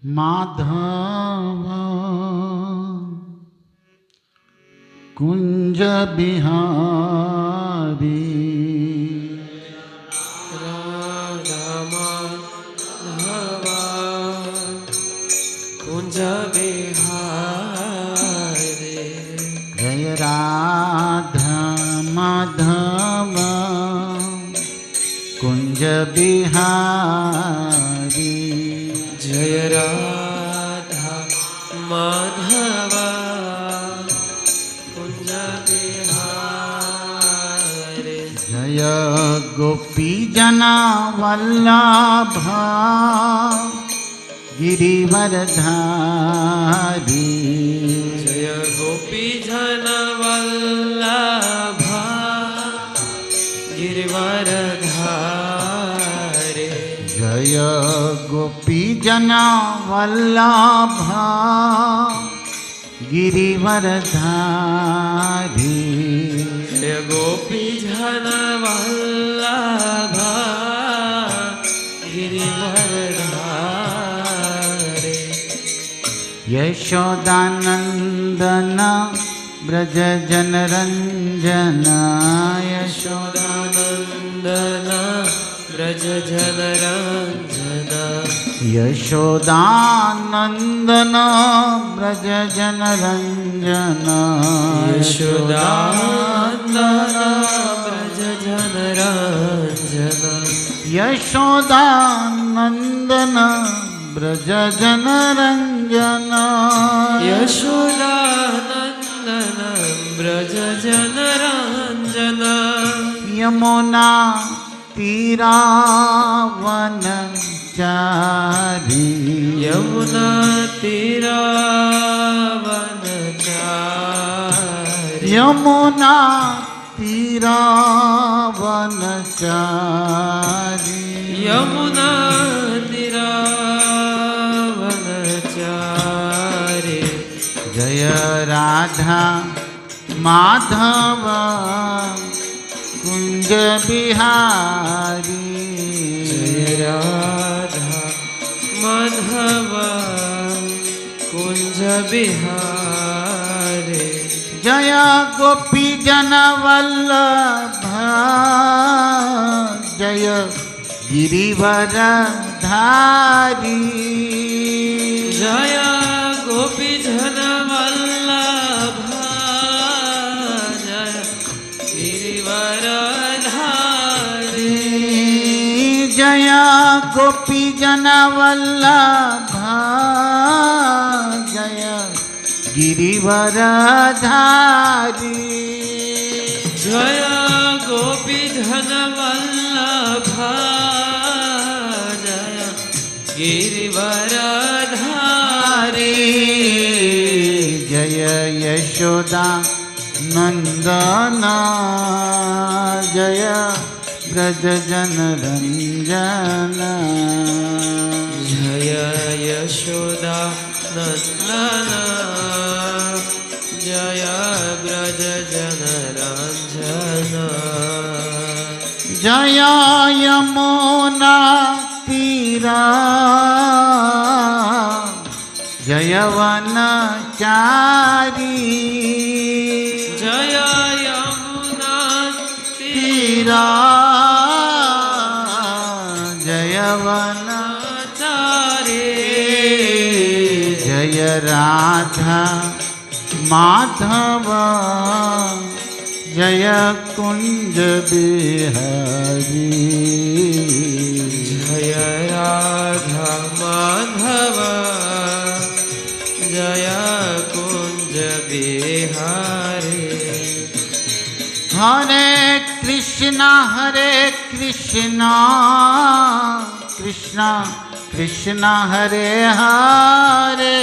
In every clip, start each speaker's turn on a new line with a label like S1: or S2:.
S1: माधव कुंज बिहारी
S2: कुंज बिहारी
S1: जय राधा माधव कुंज बिहारी
S2: जय राधा माधव कुंज बिहारी
S1: जय गोपी जना वल्लभा गिरिवरधारी
S2: जय गोपी जन वल्लभा गिरिवरधारी
S1: जय गोपी जना वल्लभा गिरिवरधारी
S2: जय गोपी जन वल्लभा गिरिवरधारी
S1: यशोदानंदन ब्रज जनरंजन
S2: यशोदानंदन ब्रज जनरंजन
S1: यशोदानंदन ब्रज जनरंजन
S2: यशोदानंदन ब्रज जनरंजन
S1: यशोदानंदन ब्रज जनरंजन
S2: यशोदानंदन ब्रज जनरंजन
S1: यमुना तीरावन चारी
S2: यमुना तीरावनचारी
S1: यमुना तीरावन चारी
S2: यमुना तीरावनचारी
S1: जय राधा माधव कुंज बिहारी
S2: जय राधा माधव कुंज बिहारी
S1: जय गोपी जन वल्लभ जय गिरिवरधारी
S2: जय गोपी जन वल्लभ जय गिरिवरधारी
S1: जय गोपी जन वल्लभ जय गिरिवरधारी
S2: जय गोपी जन वल्लभ जय गिरिवरधारी
S1: जय यशोदा नंदन जय ब्रज जनरंजन
S2: जय यशोदा नंदन जय ब्रज जनरंजन
S1: जय यमुना तीरा जय वनचारी
S2: जय यमुना
S1: तीरा जय
S2: तीराचारे
S1: जय राधा माधव जय कुंज बिहारी
S2: जय राधा माधव जय कुंज बिहारी
S1: हरे कृष्ण कृष्ण कृष्ण हरे हरे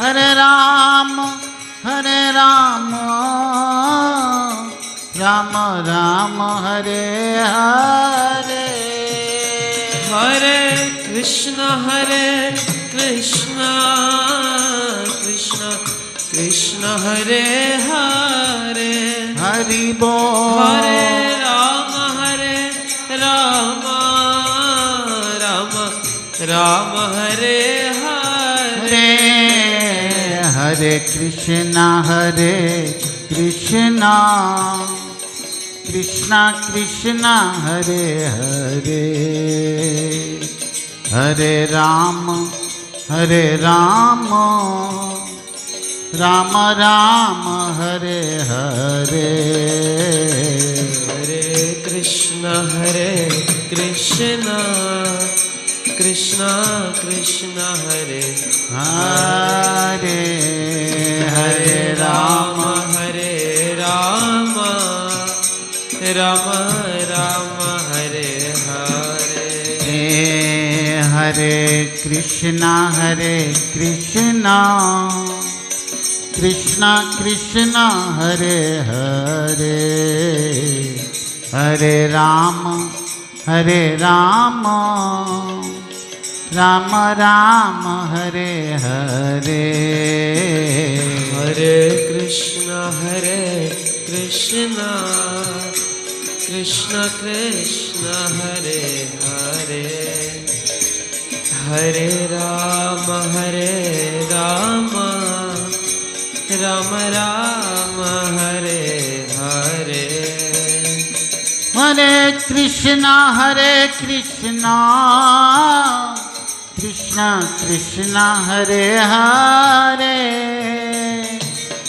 S1: हरे राम राम राम हरे हरे
S2: हरे कृष्ण कृष्ण कृष्ण हरे हरे
S1: हरि बोल
S2: हरे राम राम राम हरे हरे
S1: हरे कृष्णा कृष्णा कृष्णा हरे हरे हरे राम राम राम हरे हरे
S2: हरे कृष्णा कृष्णा कृष्णा हरे
S1: हरे हरे राम
S2: राम राम राम हरे हरे
S1: हरे कृष्णा कृष्णा कृष्णा हरे हरे हरे राम राम राम हरे हरे
S2: हरे कृष्णा कृष्णा कृष्णा हरे हरे हरे राम राम राम हरे हरे
S1: हरे कृष्णा कृष्णा कृष्णा हरे हरे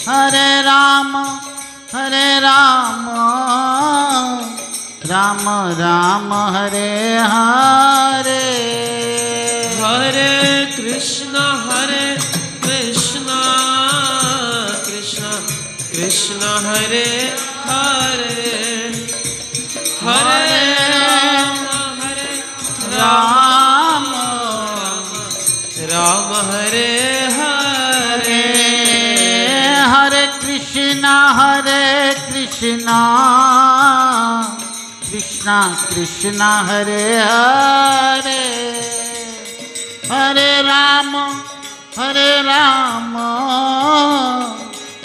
S1: हरे राम राम राम हरे हरे
S2: हरे कृष्णा कृष्णा कृष्णा हरे हरे हरे
S1: राम
S2: राम हरे हरे
S1: हरे कृष्णा कृष्णा कृष्णा हरे हरे हरे राम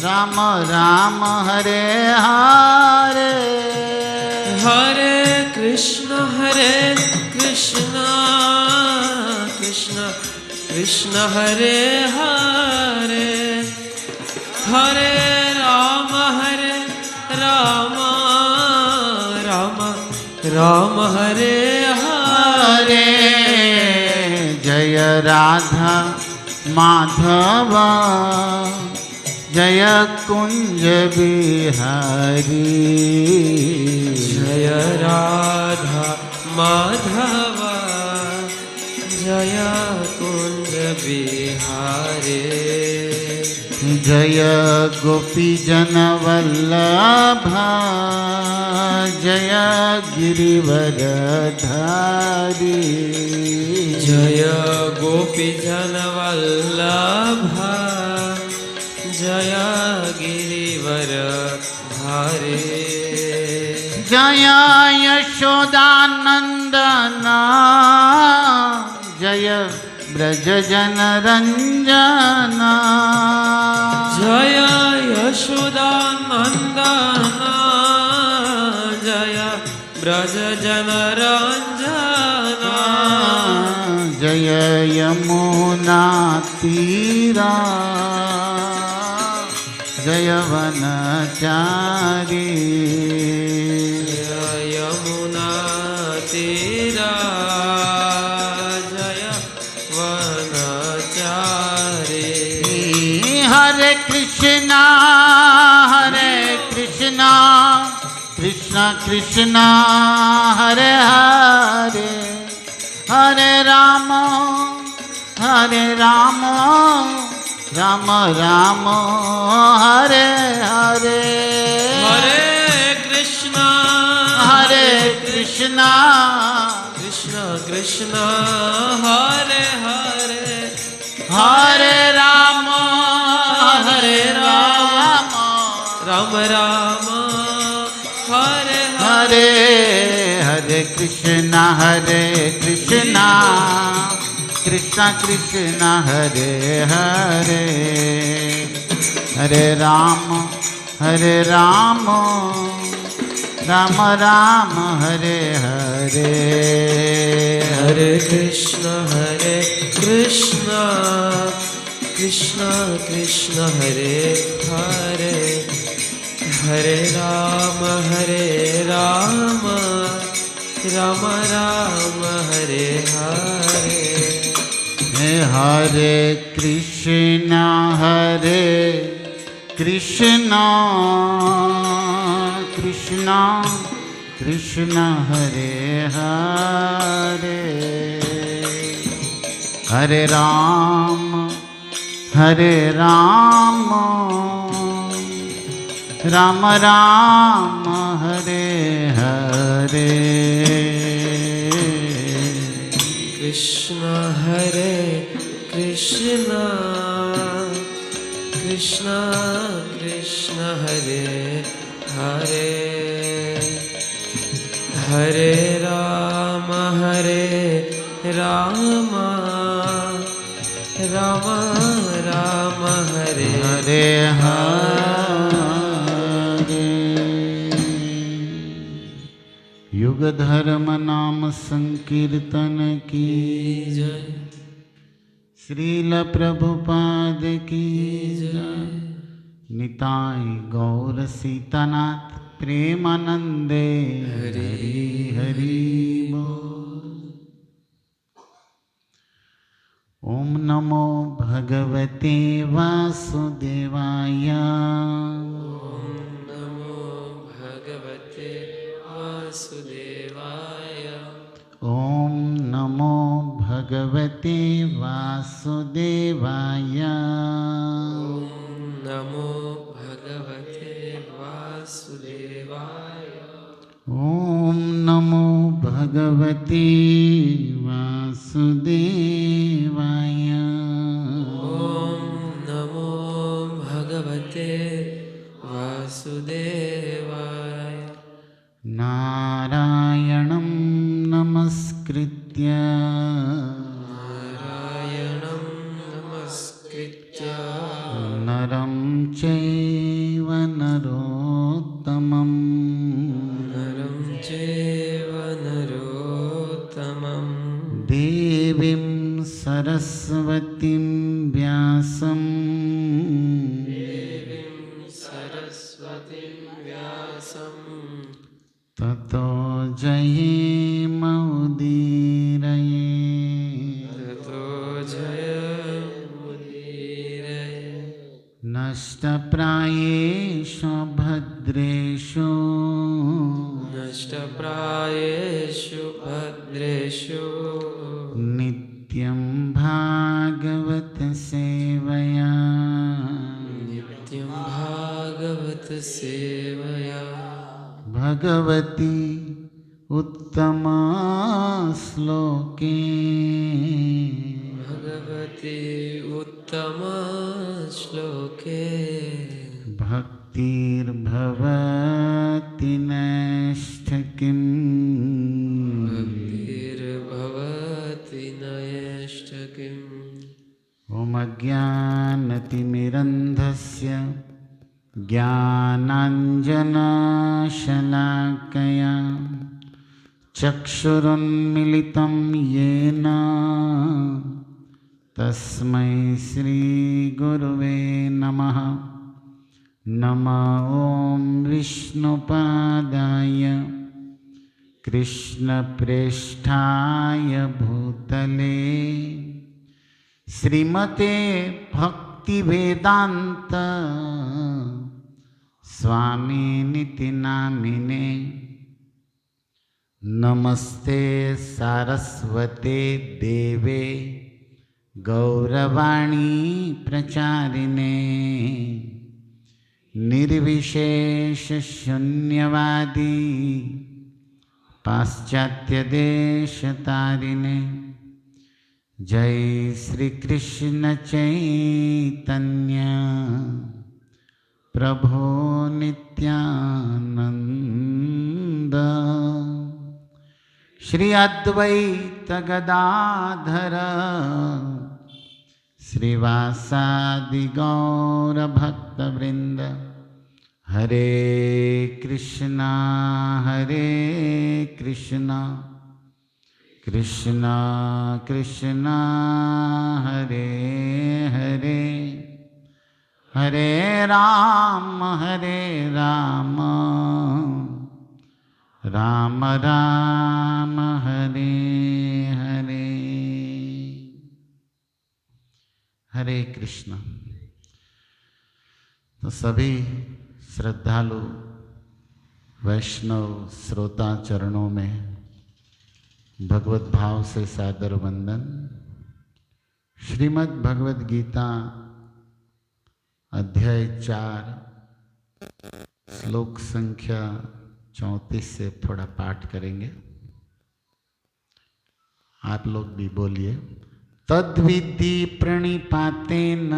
S1: राम राम हरे हरे
S2: हरे कृष्णा कृष्णा कृष्णा हरे हरे हरे राम राम हरे हरे
S1: जय राधा माधव जय कुंज बिहारी
S2: जय राधा माधव जय कुंज बिहारी
S1: जय गोपी जन वल्लभ जय गिरिवरधारी
S2: जय गोपी जन वल्लभ जय गिरिवरधारी
S1: जय यशोदानंदन जय ब्रज जन रंजन
S2: जय यशोदानंदन जय ब्रज जन रंजन
S1: जय यमुना तीरा जय वनचारी
S2: जय यमुना तीरा जय वनचारी
S1: हरे कृष्णा कृष्णा कृष्णा हरे हरे हरे राम राम राम हरे हरे
S2: हरे कृष्णा
S1: कृष्णा
S2: कृष्णा हरे हरे
S1: हरे राम
S2: राम राम हरे
S1: हरे हरे कृष्णा कृष्णा कृष्णा हरे हरे हरे राम राम राम हरे हरे
S2: हरे कृष्ण कृष्ण कृष्ण हरे हरे हरे राम राम राम हरे हरे
S1: हरे कृष्ण कृष्ण कृष्ण हरे हरे हरे राम राम राम हरे हरे
S2: कृष्ण कृष्ण हरे हरे हरे राम राम हरे
S1: हरे हरे युग धर्म नाम संकीर्तन की
S2: जय
S1: श्रील प्रभुपाद की जय निताय गौर सीतानाथ प्रेमानंदे हरि हरि बोल। ओम नमो भगवते वासुदेवाय
S2: नमो भगवते वासुदेवाय
S1: ओम नमो भगवते वासुदेवाय
S2: नमो भगवते वासुदेवाय
S1: ओम नमो भगवते वासुदेवाय
S2: नमो भगवते वासुदेवाय
S1: नारायणं नमस्कृत्य
S2: नारायणं नमस्कृत्य
S1: नरं चैव नरोत्तमं
S2: नरं चैव नरोत्तमं
S1: देवीं सरस्वतीं व्यासं
S2: सरस्वतीं व्यासं
S1: ततो जयेमुदीरये
S2: ततो जयमुदीरये
S1: नष्टप्रायेषु भद्रेषु
S2: नष्टप्रायेषु भद्रेषु
S1: नित्यं भागवत सेवया
S2: नित्यं भागवत सेवया
S1: भगवती उत्तमा श्लोके
S2: भगवती उत्तम श्लोके
S1: भक्तिर्भवति नैष्ठिकीम्
S2: भक्तिर्भवति नैष्ठिकीम्
S1: ॐ अज्ञानतिमिरन्धस्य ज्ञानाञ्जनशलाकया चक्षुरुन्मिलितं येन तस्मै श्रीगुरुवे नमः। नमः ॐ विष्णुपादाय कृष्णप्रेष्ठाय भूतले श्रीमते भक्तिवेदान्त स्वामिनिति नामिने। नमस्ते सारस्वते देवे गौरवाणी प्रचारिणे निर्विशेष शून्यवादी पाश्चात्यदेशतारिणे। जय श्री कृष्ण चैतन्य प्रभो नित्यानंद श्री अद्वैत गदाधर श्रीवासादि गौर भक्तवृंद हरे कृष्णा कृष्णा कृष्णा हरे हरे, हरे राम राम राम हरे हरे। हरे कृष्ण। तो सभी श्रद्धालु वैष्णव श्रोता चरणों में भगवत भाव से सादर वंदन। श्रीमद् भगवद गीता अध्याय 4 श्लोक संख्या 34 से थोड़ा पाठ करेंगे। आप लोग भी बोलिए। तद्विधि प्रणिपातेन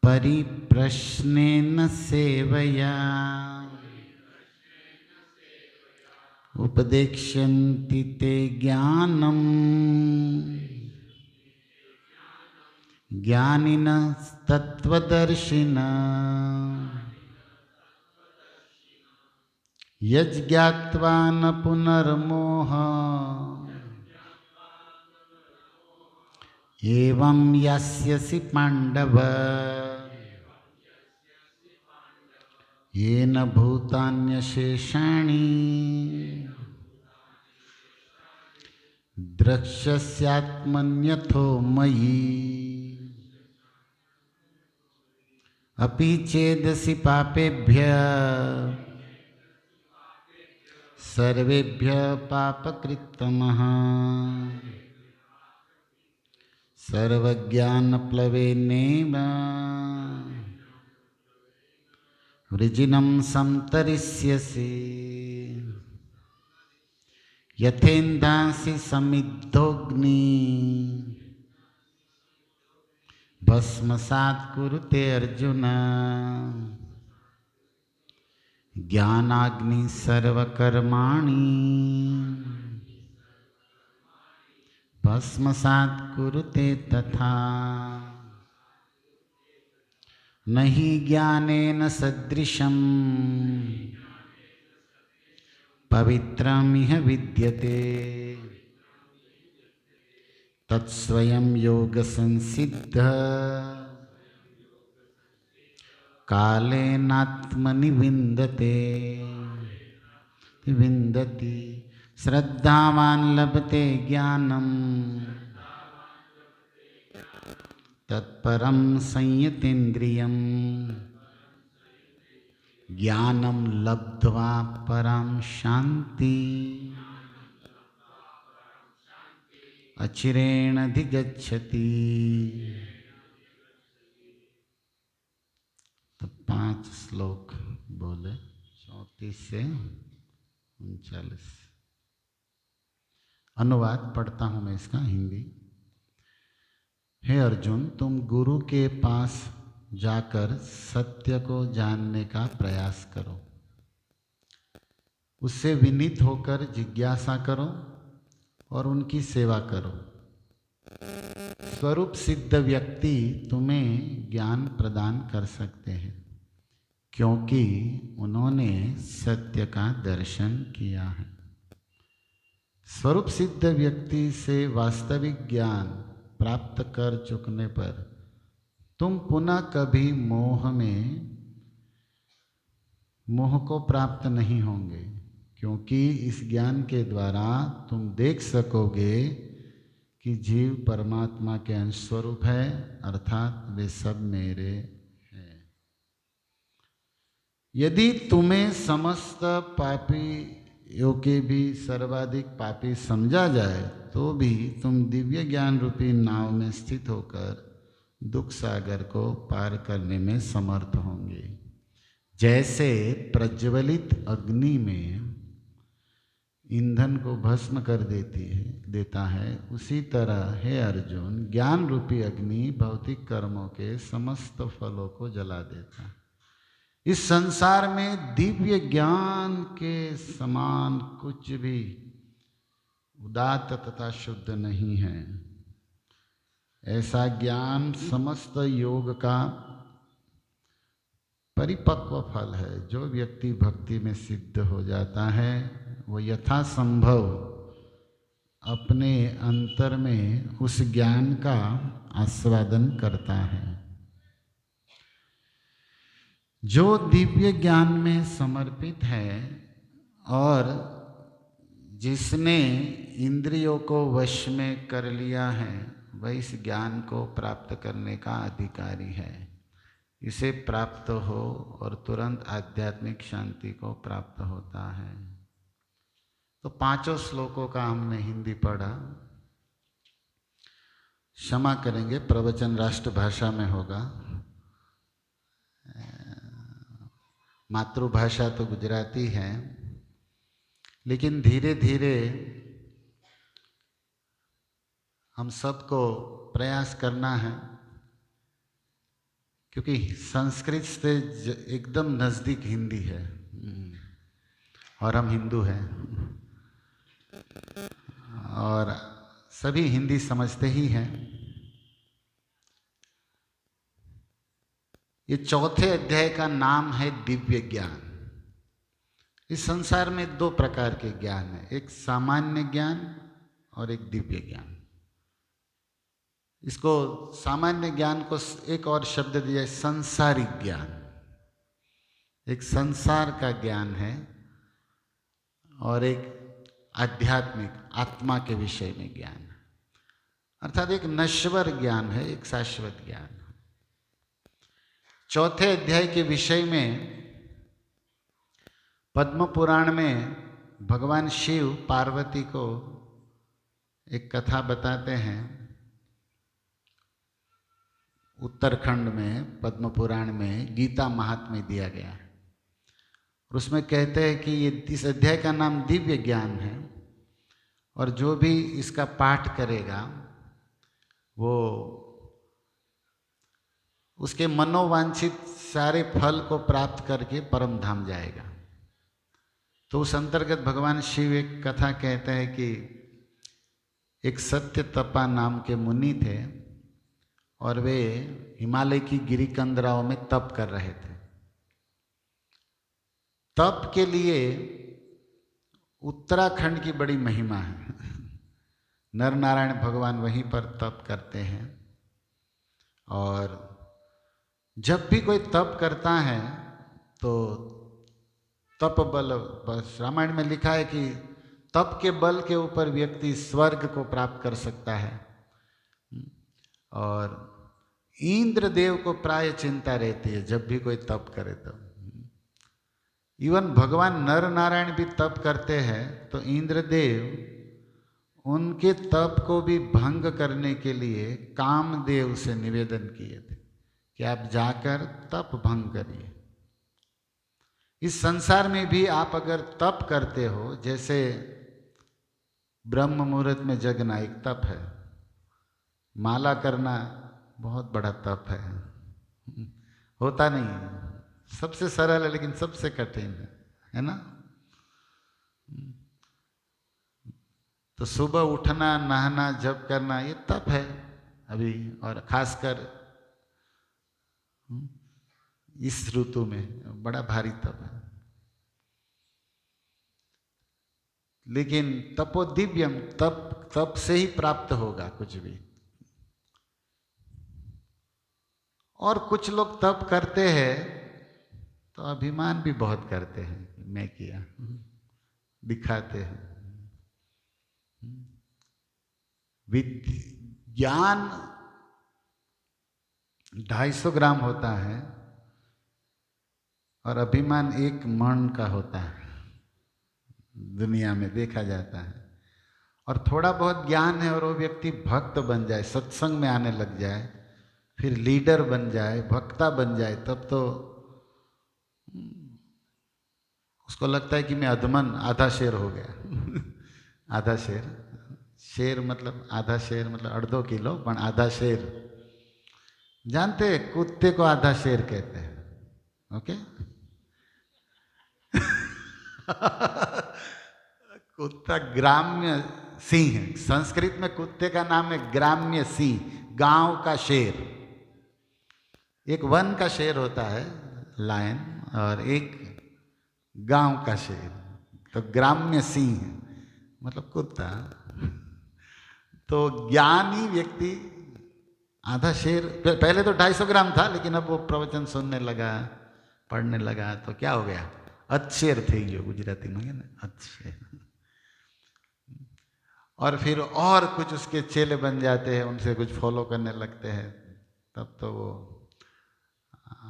S1: परिप्रश्नेन सेवया उपदेक्ष्यन्ति ते ज्ञानम् ज्ञानिनस्तत्त्वदर्शिनः यज्ञात्वा न पुनर्मोहः एवं यास्यसि पाण्डव येन भूतान्यशेषाणि द्रक्ष्यस्यात्मन्यथो मयि अपि चेदसि पापेभ्यः सर्वेभ्यः पापकृत्तमः सर्वज्ञानप्लवेनैव वृजिनं संतरिष्यसि यथेन्दांसि समिद्धोऽग्नि भस्मसात् कुरुते अर्जुन ज्ञानाग्नि सर्वकर्माणि भस्मसात् कुरुते तथा नहि ज्ञानेन सदृशं पवित्रमिह विद्यते तत्स्वयं योगसंसिद्धः कालेनात्मनि विन्दति श्रद्धावान् लभते ज्ञानम् तत्परं संयतेन्द्रियम् ज्ञानं लब्ध्वा परां शान्ति अचिरेण अधिगच्छति। तो 5 श्लोक बोले 34 से 39। अनुवाद पढ़ता हूँ मैं इसका हिंदी। हे अर्जुन, तुम गुरु के पास जाकर सत्य को जानने का प्रयास करो, उससे विनीत होकर जिज्ञासा करो और उनकी सेवा करो। स्वरूप सिद्ध व्यक्ति तुम्हें ज्ञान प्रदान कर सकते हैं क्योंकि उन्होंने सत्य का दर्शन किया है। स्वरूप सिद्ध व्यक्ति से वास्तविक ज्ञान प्राप्त कर चुकने पर तुम पुनः कभी मोह को प्राप्त नहीं होंगे क्योंकि इस ज्ञान के द्वारा तुम देख सकोगे कि जीव परमात्मा के अंश स्वरूप है, अर्थात वे सब मेरे हैं। यदि तुम्हें समस्त पापियों के भी सर्वाधिक पापी समझा जाए तो भी तुम दिव्य ज्ञान रूपी नाव में स्थित होकर दुख सागर को पार करने में समर्थ होंगे। जैसे प्रज्वलित अग्नि में ईंधन को भस्म कर देता है, उसी तरह हे अर्जुन, ज्ञान रूपी अग्नि भौतिक कर्मों के समस्त फलों को जला देता है। इस संसार में दिव्य ज्ञान के समान कुछ भी उदात्त तथा शुद्ध नहीं है। ऐसा ज्ञान समस्त योग का परिपक्व फल है। जो व्यक्ति भक्ति में सिद्ध हो जाता है वो यथासंभव अपने अंतर में उस ज्ञान का आस्वादन करता है। जो दिव्य ज्ञान में समर्पित है और जिसने इंद्रियों को वश में कर लिया है वह इस ज्ञान को प्राप्त करने का अधिकारी है। इसे प्राप्त हो और तुरंत आध्यात्मिक शांति को प्राप्त होता है। तो 5 श्लोकों का हमने हिंदी पढ़ा। क्षमा करेंगे, प्रवचन राष्ट्रभाषा में होगा। मातृभाषा तो गुजराती है, लेकिन धीरे धीरे हम सबको प्रयास करना है, क्योंकि संस्कृत से एकदम नज़दीक हिंदी है और हम हिंदू हैं और सभी हिंदी समझते ही हैं। ये 4थे अध्याय का नाम है दिव्य ज्ञान। इस संसार में 2 प्रकार के ज्ञान है, एक सामान्य ज्ञान और एक दिव्य ज्ञान। इसको सामान्य ज्ञान को एक और शब्द दिया है, संसारिक ज्ञान। एक संसार का ज्ञान है और एक आध्यात्मिक आत्मा के विषय में ज्ञान है, अर्थात एक नश्वर ज्ञान है, एक शाश्वत ज्ञान। 4थे अध्याय के विषय में पद्म पुराण में भगवान शिव पार्वती को एक कथा बताते हैं। उत्तराखंड में पद्म पुराण में गीता महात्म्य दिया गया है। उसमें कहते हैं कि ये इस अध्याय का नाम दिव्य ज्ञान है और जो भी इसका पाठ करेगा वो उसके मनोवांछित सारे फल को प्राप्त करके परम धाम जाएगा। तो उस अंतर्गत भगवान शिव एक कथा कहते हैं कि एक सत्य तपा नाम के मुनि थे और वे हिमालय की गिरी कंदराओं में तप कर रहे थे। तप के लिए उत्तराखंड की बड़ी महिमा है। नर नारायण भगवान वहीं पर तप करते हैं और जब भी कोई तप करता है तो तप बल, बस रामायण में लिखा है कि तप के बल के ऊपर व्यक्ति स्वर्ग को प्राप्त कर सकता है। और इंद्र देव को प्राय चिंता रहती है जब भी कोई तप करे तो। इवन भगवान नर नारायण भी तप करते हैं तो इंद्रदेव उनके तप को भी भंग करने के लिए कामदेव से निवेदन किए थे कि आप जाकर तप भंग करिए। इस संसार में भी आप अगर तप करते हो, जैसे ब्रह्म मुहूर्त में जगना एक तप है, माला करना बहुत बड़ा तप होता नहीं है, सबसे सरल है लेकिन सबसे कठिन है ना। तो सुबह उठना, नहाना, जप करना ये तप है अभी, और खासकर इस ऋतु में बड़ा भारी तप है। लेकिन तपो दिव्यम, तप से ही प्राप्त होगा कुछ भी। और कुछ लोग तप करते हैं तो अभिमान भी बहुत करते हैं, मैं किया, दिखाते हैं। ज्ञान 250 ग्राम होता है और अभिमान 1 मन का होता है, दुनिया में देखा जाता है। और थोड़ा बहुत ज्ञान है और वो व्यक्ति भक्त बन जाए, सत्संग में आने लग जाए, फिर लीडर बन जाए, भक्ता बन जाए, तब तो उसको लगता है कि मैं अधमन, आधा शेर हो गया। आधा शेर, शेर मतलब आधा शेर मतलब 1.5 किलो, पर आधा शेर जानते हैं, कुत्ते को आधा शेर कहते हैं। ओके कुत्ता ग्राम्य सिंह है, संस्कृत में कुत्ते का नाम है ग्राम्य सिंह, गांव का शेर। एक वन का शेर होता है, लायन और एक गांव का शेर, तो ग्राम्य सिंह मतलब कुत्ता। तो ज्ञानी व्यक्ति आधा शेर, पहले तो 250 ग्राम था, लेकिन अब वो प्रवचन सुनने लगा, पढ़ने लगा, तो क्या हो गया, अधशेर थे जो गुजराती में है ना, अधशेर। और फिर और कुछ उसके चेले बन जाते हैं, उनसे कुछ फॉलो करने लगते हैं, तब तो वो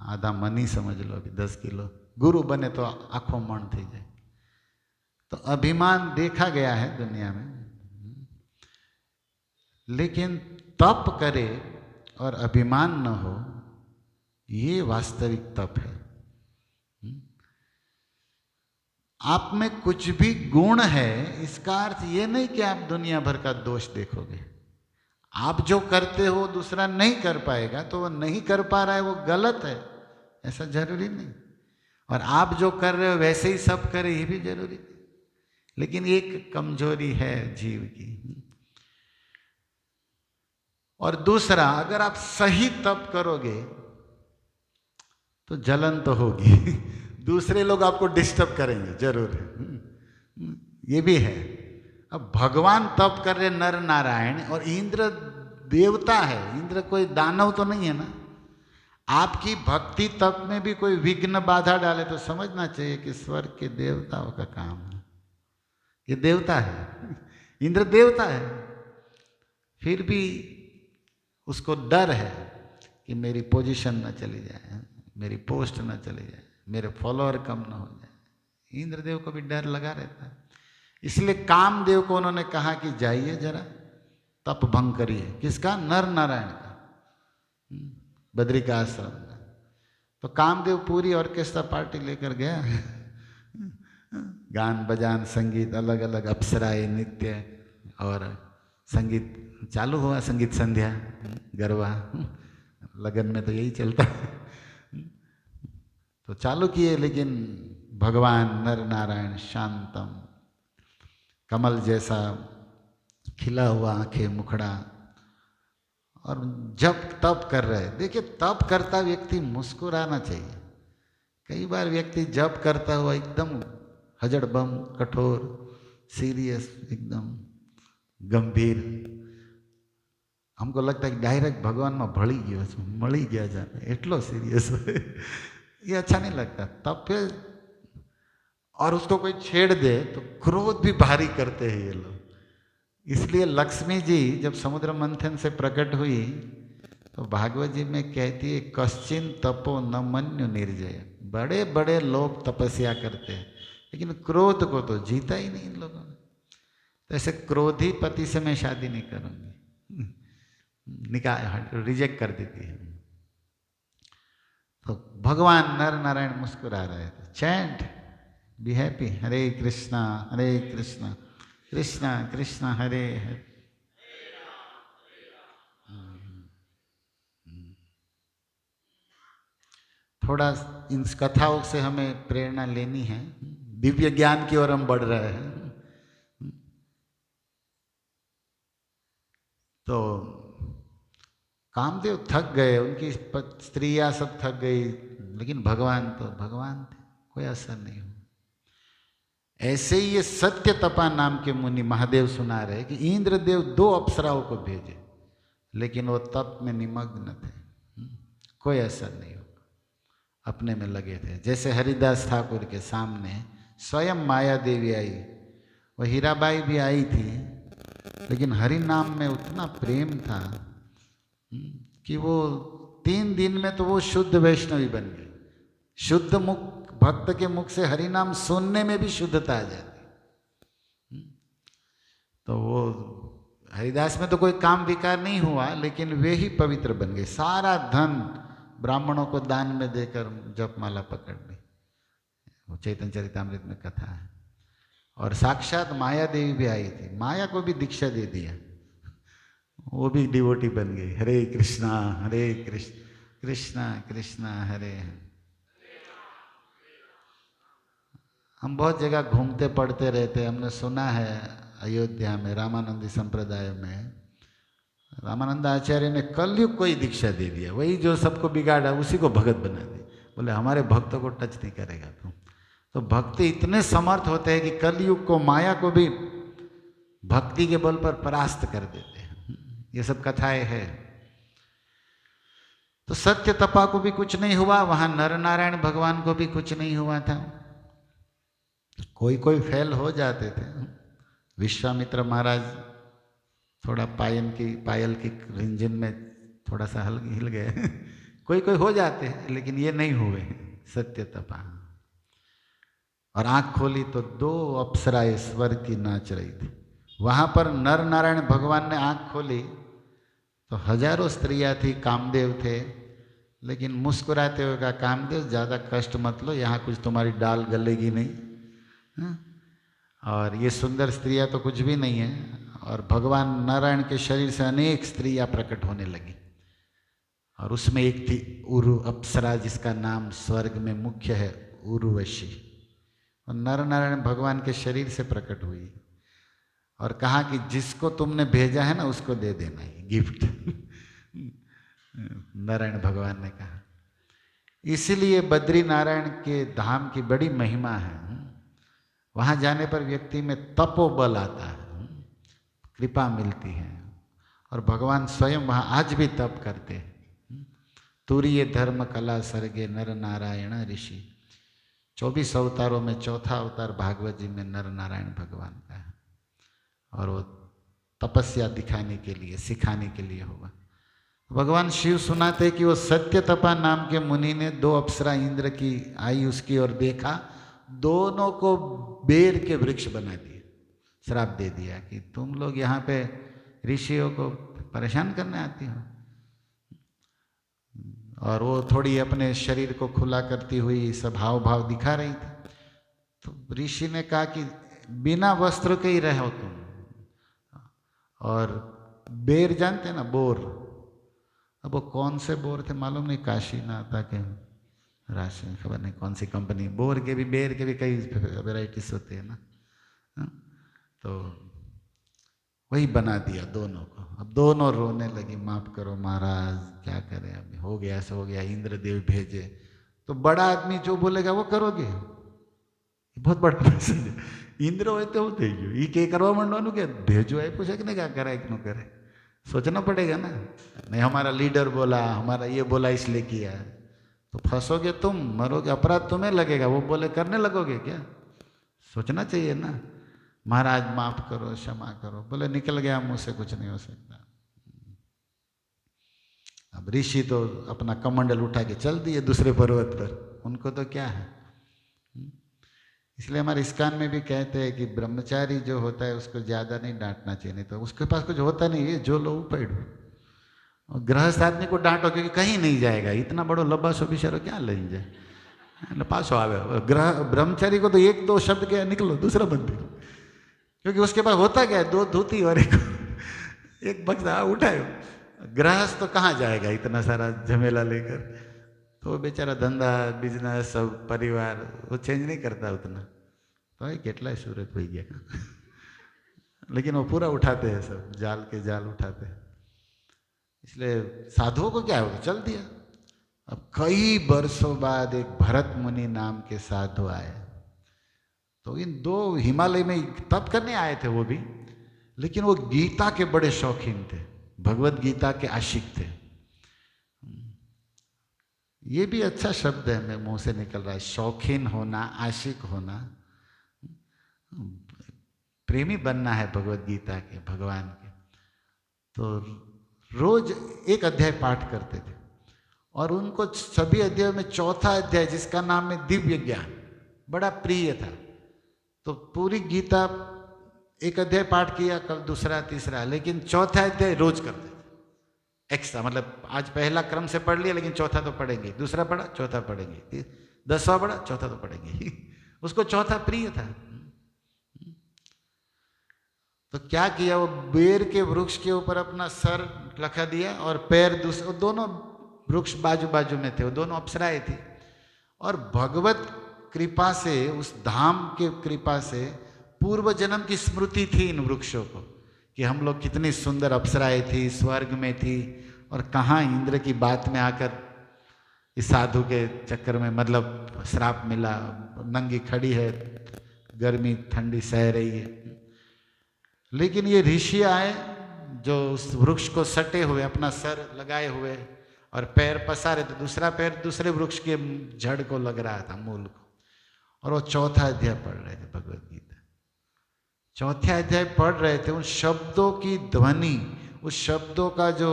S1: आधा मन ही समझ लो कि 10 किलो। गुरु बने तो आंखों मन थी जाए। तो अभिमान देखा गया है दुनिया में, लेकिन तप करे और अभिमान न हो, ये वास्तविक तप है। आप में कुछ भी गुण है, इसका अर्थ ये नहीं कि आप दुनिया भर का दोष देखोगे। आप जो करते हो दूसरा नहीं कर पाएगा, तो वो नहीं कर पा रहा है, वो गलत है, ऐसा जरूरी नहीं। और आप जो कर रहे हो वैसे ही सब करे, ये भी जरूरी नहीं। लेकिन एक कमजोरी है जीव की। और दूसरा, अगर आप सही तप करोगे तो जलन तो होगी दूसरे लोग आपको डिस्टर्ब करेंगे जरूर, ये भी है। अब भगवान तप कर रहे नर नारायण, और इंद्र देवता है, इंद्र कोई दानव तो नहीं है ना। आपकी भक्ति तप में भी कोई विघ्न बाधा डाले तो समझना चाहिए कि स्वर्ग के देवताओं का काम है, ये देवता है, इंद्र देवता है। फिर भी उसको डर है कि मेरी पोजीशन न चली जाए, मेरी पोस्ट न चली जाए, मेरे फॉलोअर कम न हो जाए। इंद्रदेव को भी डर लगा रहता है। इसलिए कामदेव को उन्होंने कहा कि जाइए जरा तप भंग करिए। किसका? नर नारायण का, बद्री का आश्रम में। तो कामदेव पूरी ऑर्केस्ट्रा पार्टी लेकर गया गान बजान संगीत, अलग अलग अप्सराएं, नृत्य और संगीत चालू हुआ, संगीत संध्या, गरबा। लगन में तो यही चलता है। तो चालू किए, लेकिन भगवान नर नारायण शांतम, कमल जैसा खिला हुआ आंखें, मुखड़ा, और जब तप कर रहे। देखिए, तप करता व्यक्ति मुस्कुराना चाहिए। कई बार व्यक्ति जप करता हुआ एकदम हजड़बम, कठोर, सीरियस, एकदम गंभीर, हमको लगता है कि डायरेक्ट भगवान में भળી गयो છું, મળી ગયા જાને, એટલો सीरियस ये अच्छा नहीं लगता। तब फिर और उसको कोई छेड़ दे तो क्रोध भी भारी करते हैं ये लोग। इसलिए लक्ष्मी जी जब समुद्र मंथन से प्रकट हुई तो भागवत जी में कहती है, कश्चिन तपो न मन्यु निर्जय। बड़े बड़े लोग तपस्या करते हैं, लेकिन क्रोध को तो जीता ही नहीं इन लोगों ने। तो ऐसे क्रोधी पति से मैं शादी नहीं करूंगी, निकाह रिजेक्ट कर देती है। तो भगवान नर नारायण मुस्कुरा रहे थे। चैंट, बी हैप्पी, हरे कृष्णा कृष्णा कृष्णा हरे हरे। थोड़ा इन कथाओं से हमें प्रेरणा लेनी है, दिव्य ज्ञान की ओर हम बढ़ रहे हैं। तो कामदेव थक गए, उनकी स्त्रियां सब थक गई, लेकिन भगवान तो भगवान थे, कोई असर नहीं हुआ। ऐसे ही ये सत्य तपा नाम के मुनि महादेव सुना रहे कि इंद्रदेव 2 अप्सराओं को भेजे, लेकिन वो तप में निमग्न थे, कोई असर नहीं होगा, अपने में लगे थे। जैसे हरिदास ठाकुर के सामने स्वयं माया देवी आई, वो हीराबाई भी आई थी, लेकिन हरि नाम में उतना प्रेम था कि वो 3 दिन में तो वो शुद्ध वैष्णवी बन गई। शुद्ध मुख भक्त के मुख से हरि नाम सुनने में भी शुद्धता आ जाती। तो वो हरिदास में तो कोई काम विकार नहीं हुआ, लेकिन वे ही पवित्र बन गए। सारा धन ब्राह्मणों को दान में देकर जपमाला पकड़ ली। वो चैतन्य चरितामृत में कथा है। और साक्षात माया देवी भी आई थी, माया को भी दीक्षा दे दिया, वो भी डिवोटी बन गई। हरे कृष्णा कृष्णा कृष्णा हरे हरे। हम बहुत जगह घूमते पढ़ते रहते, हमने सुना है अयोध्या में रामानंदी संप्रदाय में रामानंद आचार्य ने कलयुग को ही दीक्षा दे दिया, वही जो सबको बिगाड़ा उसी को भगत बना दिया। बोले हमारे भक्तों को टच नहीं करेगा तुम। तो भक्ति इतने समर्थ होते हैं कि कलयुग को, माया को भी भक्ति के बल पर परास्त कर देते हैं। ये सब कथाएं हैं। तो सत्य तपा को भी कुछ नहीं हुआ, वहां नर नारायण भगवान को भी कुछ नहीं हुआ था। कोई कोई फेल हो जाते थे। विश्वामित्र महाराज थोड़ा पायल की रिंझिन में थोड़ा सा हिल गए कोई कोई हो जाते हैं, लेकिन ये नहीं हुए सत्य तपा। और आंख खोली तो 2 अप्सराएं स्वर्ग की नाच रही थी। वहां पर नर नारायण भगवान ने आंख खोली तो हजारों स्त्रियां थी, कामदेव थे, लेकिन मुस्कुराते हुए कहा कामदेव ज़्यादा कष्ट मत लो, यहाँ कुछ तुम्हारी डाल गलेगी नहीं। हाँ? और ये सुंदर स्त्रियां तो कुछ भी नहीं है। और भगवान नारायण के शरीर से अनेक स्त्रियां प्रकट होने लगी। और उसमें एक थी उरु अप्सरा, जिसका नाम स्वर्ग में मुख्य है उर्वशी। और नर नारायण भगवान के शरीर से प्रकट हुई और कहा कि जिसको तुमने भेजा है ना उसको दे देना ये गिफ्ट नारायण भगवान ने कहा। इसीलिए बद्री नारायण के धाम की बड़ी महिमा है। वहाँ जाने पर व्यक्ति में तपोबल आता है, कृपा मिलती है। और भगवान स्वयं वहाँ आज भी तप करते हैं। तुरीय धर्म कला सर्गे नर नारायण ऋषि। 24 अवतारों में चौथा अवतार भागवत जी में नर नारायण भगवान का है। और वो तपस्या दिखाने के लिए, सिखाने के लिए होगा। भगवान शिव सुनाते कि वो सत्य तपा नाम के मुनि ने 2 अप्सरा इंद्र की आई उसकी और देखा, दोनों को बेर के वृक्ष बना दिए, श्राप दे दिया कि तुम लोग यहाँ पे ऋषियों को परेशान करने आती हो। और वो थोड़ी अपने शरीर को खुला करती हुई सब हाव भाव दिखा रही थी। तो ऋषि ने कहा कि बिना वस्त्र के ही रहो तुम। और बेर जानते ना, बोर, अब वो कौन से बोर थे मालूम नहीं, काशीनाथ के राशि, खबर नहीं कौन सी कंपनी। बोर के भी, बेर के भी कई वेराइटीज होते हैं ना। तो वही बना दिया दोनों को। अब दोनों रोने लगी, माफ करो महाराज, क्या करें, अब हो गया सो हो गया, इंद्रदेव भेजे। तो बड़ा आदमी जो बोलेगा वो करोगे, बहुत बड़ा प्रश्न है। इंद्र होते होते ये के करवा मंडवानु के भेजो है, पूछे कि नहीं क्या करा क्यों करे, सोचना पड़ेगा ना। नहीं हमारा लीडर बोला, हमारा ये बोला इसलिए किया, तो फंसोगे तुम, मरोगे, अपराध तुम्हें लगेगा। वो बोले करने लगोगे क्या, सोचना चाहिए ना। महाराज माफ करो, क्षमा करो, बोले निकल गया मुंह से, कुछ नहीं हो सकता। अब ऋषि तो अपना कमंडल उठा के चल दिए दूसरे पर्वत पर, उनको तो क्या है। इसलिए हमारे इस्कान में भी कहते हैं कि ब्रह्मचारी जो होता है उसको ज़्यादा नहीं डांटना चाहिए, नहीं तो उसके पास कुछ होता नहीं है, जो लो पेड़। और गृहस्थ आदमी को डांटो क्योंकि कहीं नहीं जाएगा, इतना बड़ो लंबा सो बिचारो क्या लें जाए, पासो आवे। ब्रह्मचारी को तो 1-2 शब्द के निकलो दूसरा मंदिर, क्योंकि उसके पास होता क्या है, 2 धोती और एक बक्सा उठाए। गृहस्थ तो कहाँ जाएगा इतना सारा झमेला लेकर, तो बेचारा धंधा बिजनेस सब परिवार वो चेंज नहीं करता उतना, तो ये केटला सूरत हो गया लेकिन वो पूरा उठाते हैं, सब जाल के जाल उठाते हैं। इसलिए साधुओं को क्या होगा, चल दिया। अब कई वर्षों बाद एक भरत मुनि नाम के साधु आए। तो इन 2 हिमालय में तप करने आए थे वो भी, लेकिन वो गीता के बड़े शौकीन थे, भगवत गीता के आशिक थे। ये भी अच्छा शब्द है, मेरे मुंह से निकल रहा है, शौकीन होना, आशिक होना, प्रेमी बनना है भगवत गीता के, भगवान के। तो रोज एक अध्याय पाठ करते थे और उनको सभी अध्यायों में चौथा अध्याय जिसका नाम है दिव्य ज्ञान बड़ा प्रिय था। तो पूरी गीता एक अध्याय पाठ किया, कल दूसरा तीसरा, लेकिन चौथा अध्याय रोज करते थे एक्स्ट्रा। मतलब आज पहला क्रम से पढ़ लिया, लेकिन चौथा तो पढ़ेंगे, दूसरा पढ़ा चौथा पढ़ेंगे, 10वां पढ़ा चौथा तो पढ़ेंगे उसको चौथा प्रिय था। तो क्या किया, वो बेर के वृक्ष के ऊपर अपना सर रखा दिया और पैर दूसरे, दोनों वृक्ष बाजू बाजू में थे, वो दोनों अप्सराएं थी। और भगवत कृपा से, उस धाम के कृपा से पूर्व जन्म की स्मृति थी इन वृक्षों को, कि हम लोग कितनी सुंदर अप्सराएं थी, स्वर्ग में थी, और कहाँ इंद्र की बात में आकर इस साधु के चक्कर में मतलब श्राप मिला, नंगी खड़ी है, गर्मी ठंडी सह रही है। लेकिन ये ऋषि आए जो उस वृक्ष को सटे हुए, अपना सर लगाए हुए और पैर पसारे, तो दूसरा पैर दूसरे वृक्ष के जड़ को लग रहा था, मूल को, और वो चौथा अध्याय पढ़ रहे थे भगवद गीता। चौथे अध्याय पढ़ रहे थे, उन शब्दों की ध्वनि, उस शब्दों का जो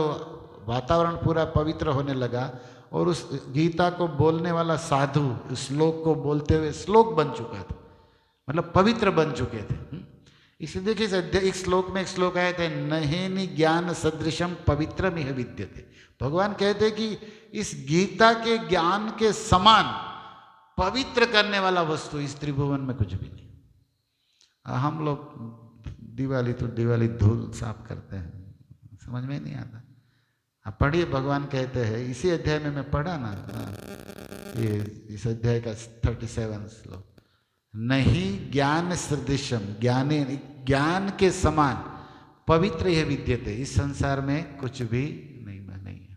S1: वातावरण पूरा पवित्र होने लगा, और उस गीता को बोलने वाला साधु उस श्लोक को बोलते हुए श्लोक बन चुका था, मतलब पवित्र बन चुके थे। इसलिए देखिए इस श्लोक में एक श्लोक आए थे, नहेनि ज्ञान सदृशम पवित्रमिह विद्यते। भगवान कहते कि इस गीता के ज्ञान के समान पवित्र करने वाला वस्तु इस त्रिभुवन में कुछ भी नहीं। हम लोग दिवाली तो दिवाली धूल साफ करते हैं, समझ में नहीं आता। आप पढ़िए, भगवान कहते हैं इसी अध्याय में मैं पढ़ा ना, ये इस अध्याय का 37 श्लोक, नहीं ज्ञान सदृशम, ज्ञान के समान पवित्र यह विद्यते, इस संसार में कुछ भी नहीं है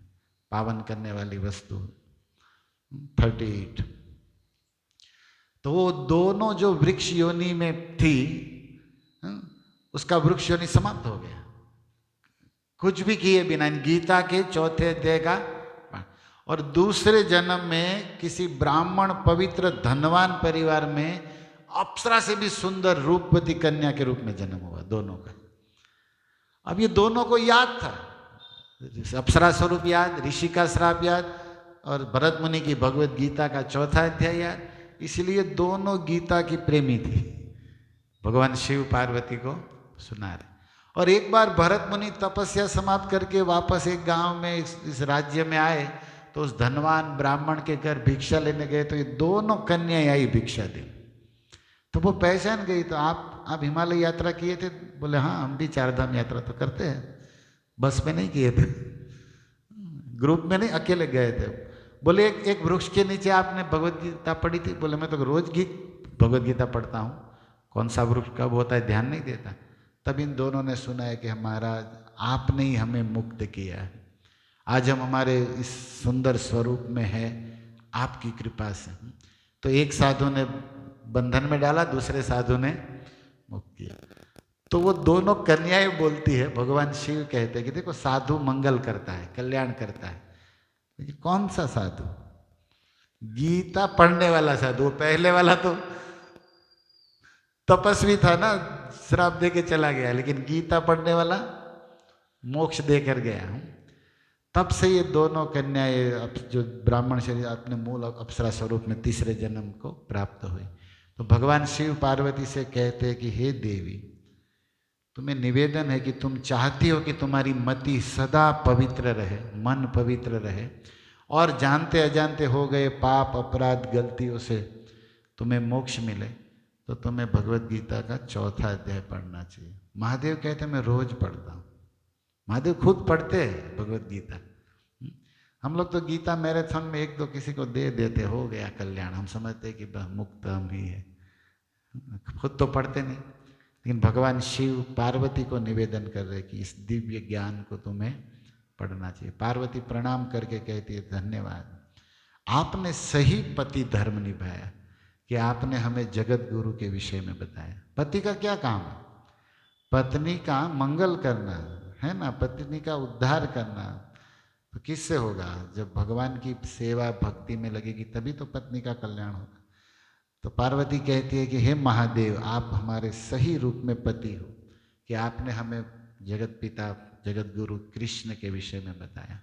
S1: पावन करने वाली वस्तु। 38। तो वो दोनों जो वृक्ष योनि में थी, उसका वृक्ष योनि समाप्त हो गया, कुछ भी किए बिना, गीता के चौथे अध्याय का। और दूसरे जन्म में किसी ब्राह्मण पवित्र धनवान परिवार में अप्सरा से भी सुंदर रूपवती कन्या के रूप में जन्म हुआ दोनों का। अब ये दोनों को याद था, अप्सरा स्वरूप याद, ऋषि का श्राप याद, और भरत मुनि की भगवत गीता का चौथा अध्याय याद। इसलिए दोनों गीता की प्रेमी थी, भगवान शिव पार्वती को सुना रहे। और एक बार भरत मुनि तपस्या समाप्त करके वापस एक गांव में इस राज्य में आए, तो उस धनवान ब्राह्मण के घर भिक्षा लेने गए, तो ये दोनों कन्याएं आई भिक्षा देने। तो वो पहचान गई, तो आप हिमालय यात्रा किए थे? बोले हाँ, हम भी 4 धाम यात्रा तो करते हैं, बस में नहीं किए थे, ग्रुप में नहीं, अकेले गए थे। बोले एक वृक्ष के नीचे आपने भगवत गीता पढ़ी थी? बोले मैं तो रोज भगवत गीता पढ़ता हूँ, कौन सा वृक्ष कब होता है ध्यान नहीं देता। तब इन दोनों ने सुना है कि महाराज आपने ही हमें मुक्त किया है, आज हम हमारे इस सुंदर स्वरूप में है आपकी कृपा से। तो एक साधु ने बंधन में डाला, दूसरे साधु ने मुक्त किया। तो वो दोनों कन्याएं बोलती है, भगवान शिव कहते हैं कि देखो साधु मंगल करता है, कल्याण करता है। कौन सा साधु? गीता पढ़ने वाला साधु। पहले वाला तो तपस्वी था ना, श्राप दे के चला गया, लेकिन गीता पढ़ने वाला मोक्ष देकर गया। तब से ये दोनों कन्याएं जो ब्राह्मण शरीर अपने मूल अप्सरा स्वरूप में तीसरे जन्म को प्राप्त हुई। तो भगवान शिव पार्वती से कहते हैं कि हे देवी, तुम्हें निवेदन है कि तुम चाहती हो कि तुम्हारी मति सदा पवित्र रहे, मन पवित्र रहे, और जानते अजानते हो गए पाप अपराध गलतियों से तुम्हें मोक्ष मिले, तो तुम्हें भगवत गीता का चौथा अध्याय पढ़ना चाहिए। महादेव कहते मैं रोज पढ़ता हूँ, महादेव खुद पढ़ते हैं भगवत गीता। हम लोग तो गीता मैराथन में 1-2 किसी को दे देते, हो गया कल्याण, हम समझते हैं कि मुक्त हम ही है, खुद तो पढ़ते नहीं। लेकिन भगवान शिव पार्वती को निवेदन कर रहे कि इस दिव्य ज्ञान को तुम्हें पढ़ना चाहिए। पार्वती प्रणाम करके कहती है धन्यवाद, आपने सही पति धर्म निभाया कि आपने हमें जगत गुरु के विषय में बताया। पति का क्या काम है? पत्नी का मंगल करना है ना, पत्नी का उद्धार करना। तो किससे होगा? जब भगवान की सेवा भक्ति में लगेगी तभी तो पत्नी का कल्याण होगा। तो पार्वती कहती है कि हे महादेव, आप हमारे सही रूप में पति हो कि आपने हमें जगत पिता जगत गुरु कृष्ण के विषय में बताया।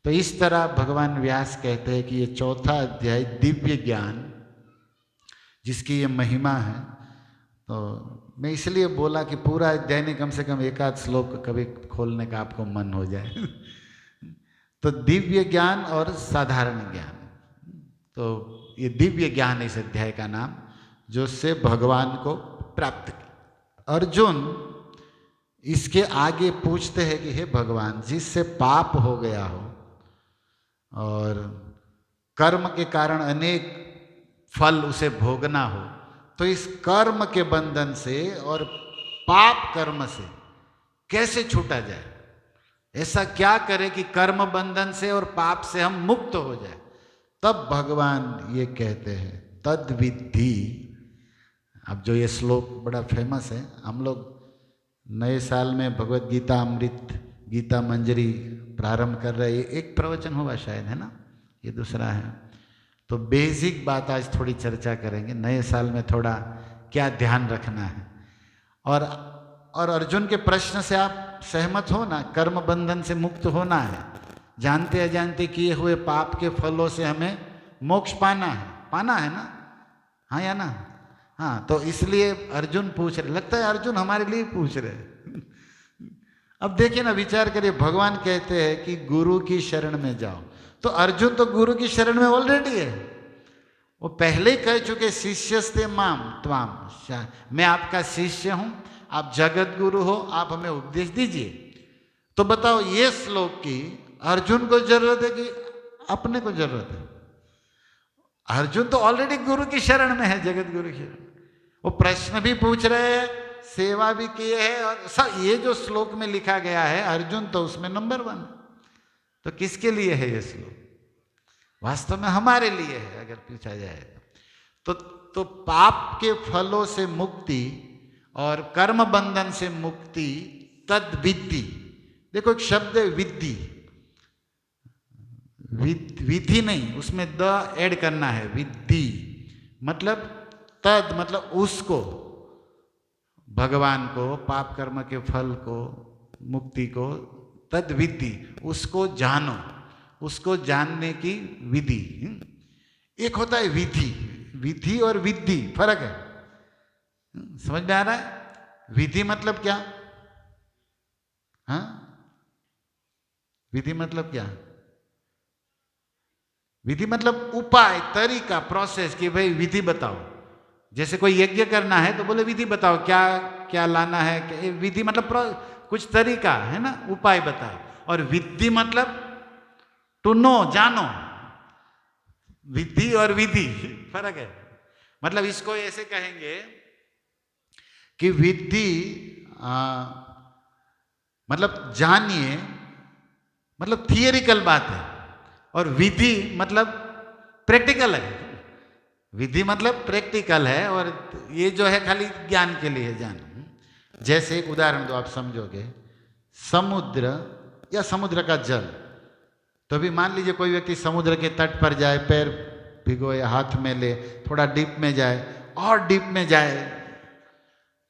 S1: तो इस तरह भगवान व्यास कहते हैं कि ये चौथा अध्याय दिव्य ज्ञान जिसकी ये महिमा है। तो मैं इसलिए बोला कि पूरा अध्याय नहीं, कम से कम 1-8 श्लोक कभी खोलने का आपको मन हो जाए। तो दिव्य ज्ञान और साधारण ज्ञान, तो ये दिव्य ज्ञान इस अध्याय का नाम, जो से भगवान को प्राप्त किया। अर्जुन इसके आगे पूछते हैं कि हे भगवान, जिससे पाप हो गया हो और कर्म के कारण अनेक फल उसे भोगना हो, तो इस कर्म के बंधन से और पाप कर्म से कैसे छूटा जाए? ऐसा क्या करे कि कर्म बंधन से और पाप से हम मुक्त हो जाए? तब भगवान ये कहते हैं तद विद्धि। अब जो ये श्लोक बड़ा फेमस है, हम लोग नए साल में भगवत गीता अमृत गीता मंजरी प्रारंभ कर रहे हैं। एक प्रवचन होगा शायद, है ना, ये दूसरा है। तो बेसिक बात आज थोड़ी चर्चा करेंगे, नए साल में थोड़ा क्या ध्यान रखना है। और अर्जुन के प्रश्न से आप सहमत हो ना, कर्म बंधन से मुक्त होना है, जानते अजानते किए हुए पाप के फलों से हमें मोक्ष पाना है ना, हाँ या ना? हाँ, तो इसलिए अर्जुन पूछ रहे, लगता है अर्जुन हमारे लिए पूछ रहे। अब देखिए ना, विचार करिए, भगवान कहते हैं कि गुरु की शरण में जाओ, तो अर्जुन तो गुरु की शरण में ऑलरेडी है। वो पहले ही कह चुके शिष्यस्ते माम त्वाम, मैं आपका शिष्य हूं, आप जगत गुरु हो, आप हमें उपदेश दीजिए। तो बताओ, ये श्लोक की अर्जुन को जरूरत है कि अपने को जरूरत है? अर्जुन तो ऑलरेडी गुरु की शरण में है, जगत गुरु की शरण। वो प्रश्न भी पूछ रहे हैं, सेवा भी किए हैं, और सब ये जो श्लोक में लिखा गया है, अर्जुन तो उसमें नंबर 1। तो किसके लिए है ये श्लोक? वास्तव में हमारे लिए है, अगर पूछा जाए तो पाप के फलों से मुक्ति और कर्म बंधन से मुक्ति तद विद्धि। देखो एक शब्द है विद्धि, विधि नहीं, उसमें द ऐड करना है। विद्धि मतलब तद, मतलब उसको, भगवान को, पाप कर्म के फल को, मुक्ति को, तद विद्धि, उसको जानो, उसको जानने की विधि। एक होता है विधि, विधि और विद्धि फर्क है, समझ में आ रहा है? विधि मतलब क्या? हाँ, विधि मतलब क्या? विधि मतलब उपाय, तरीका, प्रोसेस, कि भाई विधि बताओ। जैसे कोई यज्ञ करना है तो बोले विधि बताओ, क्या क्या लाना है, विधि मतलब कुछ तरीका है ना, उपाय बताओ। और विधि मतलब टू नो, जानो। विधि और विधि फर्क है। मतलब इसको ऐसे कहेंगे कि विधि मतलब जानिए, मतलब थियरिकल बात है, और विधि मतलब प्रैक्टिकल है। विधि मतलब प्रैक्टिकल है, और ये जो है खाली ज्ञान के लिए जान। जैसे एक उदाहरण दो, आप समझोगे। समुद्र या समुद्र का जल, तो अभी मान लीजिए कोई व्यक्ति समुद्र के तट पर जाए, पैर भिगोए, हाथ में ले, थोड़ा डीप में जाए और डीप में जाए,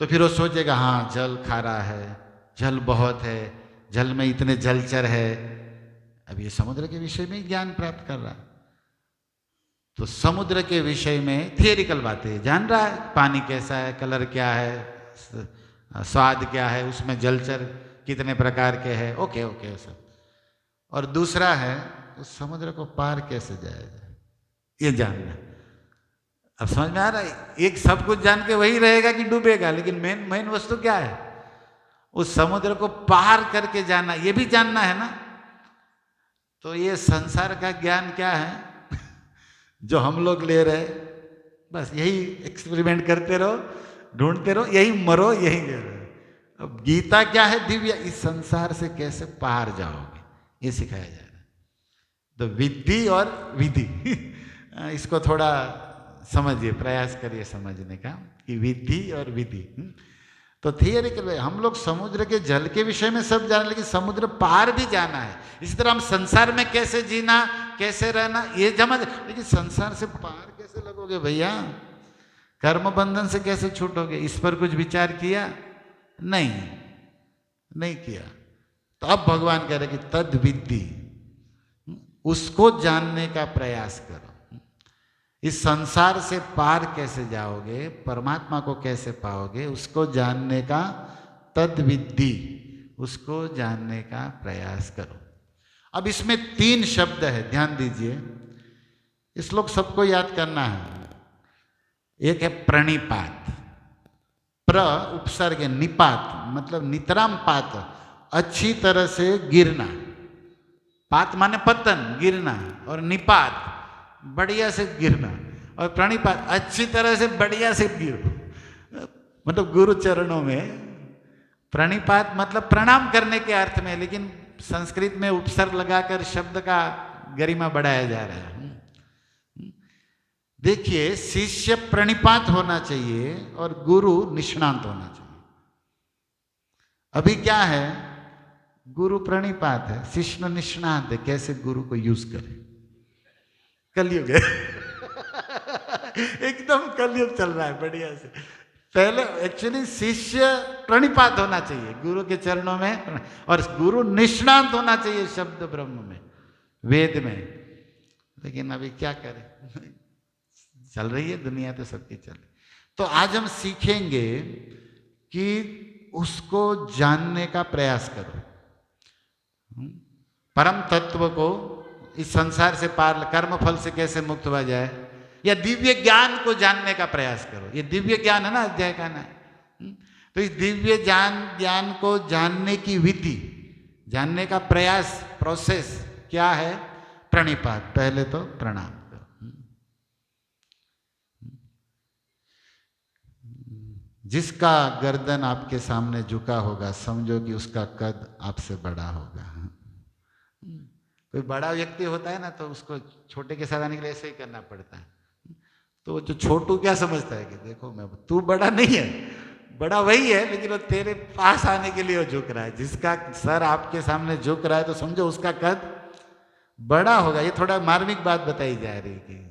S1: तो फिर वो सोचेगा हाँ जल खारा है, जल बहुत है, जल में इतने जलचर है। अब ये समुद्र के विषय में ज्ञान प्राप्त कर रहा है, तो समुद्र के विषय में थियरिकल बातें जान रहा है, पानी कैसा है, कलर क्या है, स्वाद क्या है, उसमें जलचर कितने प्रकार के हैं, ओके ओके सब। और दूसरा है उस समुद्र को पार कैसे जाएगा, ये जानना। अब समझ में आ रहा है? एक सब कुछ जान के वही रहेगा कि डूबेगा, लेकिन मेन वस्तु क्या है? उस समुद्र को पार करके जाना, ये भी जानना है ना। तो ये संसार का ज्ञान क्या है जो हम लोग ले रहे, बस यही एक्सपेरिमेंट करते रहो, ढूंढते रहो, यही मरो, यही ले रहे। अब गीता क्या है? दिव्य, इस संसार से कैसे पार जाओगे, ये सिखाया जा रहा है। तो विधि और विधि इसको थोड़ा समझिए, प्रयास करिए समझने का कि विधि और विधि। तो थियरिकल हम लोग समुद्र के जल के विषय में सब जाने, लेकिन समुद्र पार भी जाना है। इसी तरह हम संसार में कैसे जीना, कैसे रहना, ये समझ, लेकिन संसार से पार कैसे लगोगे भैया? कर्म बंधन से कैसे छूटोगे? इस पर कुछ विचार किया? नहीं किया। तो अब भगवान कह रहे कि तद विद्धि, उसको जानने का प्रयास करो। इस संसार से पार कैसे जाओगे, परमात्मा को कैसे पाओगे, उसको जानने का तद विद्धि, उसको जानने का प्रयास करो। अब इसमें 3 शब्द है, ध्यान दीजिए, इस श्लोक सबको याद करना है। एक है प्रणिपात, प्र उपसर्ग, निपात मतलब नितराम पात, अच्छी तरह से गिरना। पात माने पतन, गिरना, और निपात बढ़िया से गिरना, और प्रणिपात अच्छी तरह से बढ़िया से गिरो। मतलब गुरु चरणों में प्रणिपात मतलब प्रणाम करने के अर्थ में, लेकिन संस्कृत में उपसर्ग लगाकर शब्द का गरिमा बढ़ाया जा रहा है। देखिए, शिष्य प्रणिपात होना चाहिए और गुरु निष्णांत होना चाहिए। अभी क्या है, गुरु प्रणिपात है, शिष्य निष्णांत है। कैसे गुरु को यूज करे? कलयुग है। एकदम कलयुग चल रहा है बढ़िया से। पहले एक्चुअली शिष्य प्रणिपात होना चाहिए गुरु के चरणों में, और गुरु निष्णांत होना चाहिए शब्द ब्रह्म में, वेद में। लेकिन अभी क्या करें, चल रही है दुनिया तो सबकी चल रही। तो आज हम सीखेंगे कि उसको जानने का प्रयास करो, परम तत्व को, इस संसार से पार, कर्म फल से कैसे मुक्त हुआ जाए, या दिव्य ज्ञान को जानने का प्रयास करो। ये दिव्य ज्ञान है ना अध्याय का नाम। तो इस दिव्य ज्ञान को जानने की विधि, जानने का प्रयास, प्रोसेस क्या है? प्रणिपात। पहले तो प्रणाम करो। जिसका गर्दन आपके सामने झुका होगा, समझो कि उसका कद आपसे बड़ा होगा। कोई बड़ा व्यक्ति होता है ना, तो उसको छोटे के साथ आने के लिए ऐसे ही करना पड़ता है। तो जो छोटू क्या समझता है कि देखो मैं, तू बड़ा नहीं है, बड़ा वही है, लेकिन वो तेरे पास आने के लिए वो झुक रहा है। जिसका सर आपके सामने झुक रहा है तो समझो उसका कद बड़ा होगा। ये थोड़ा मार्मिक बात बताई जा रही है।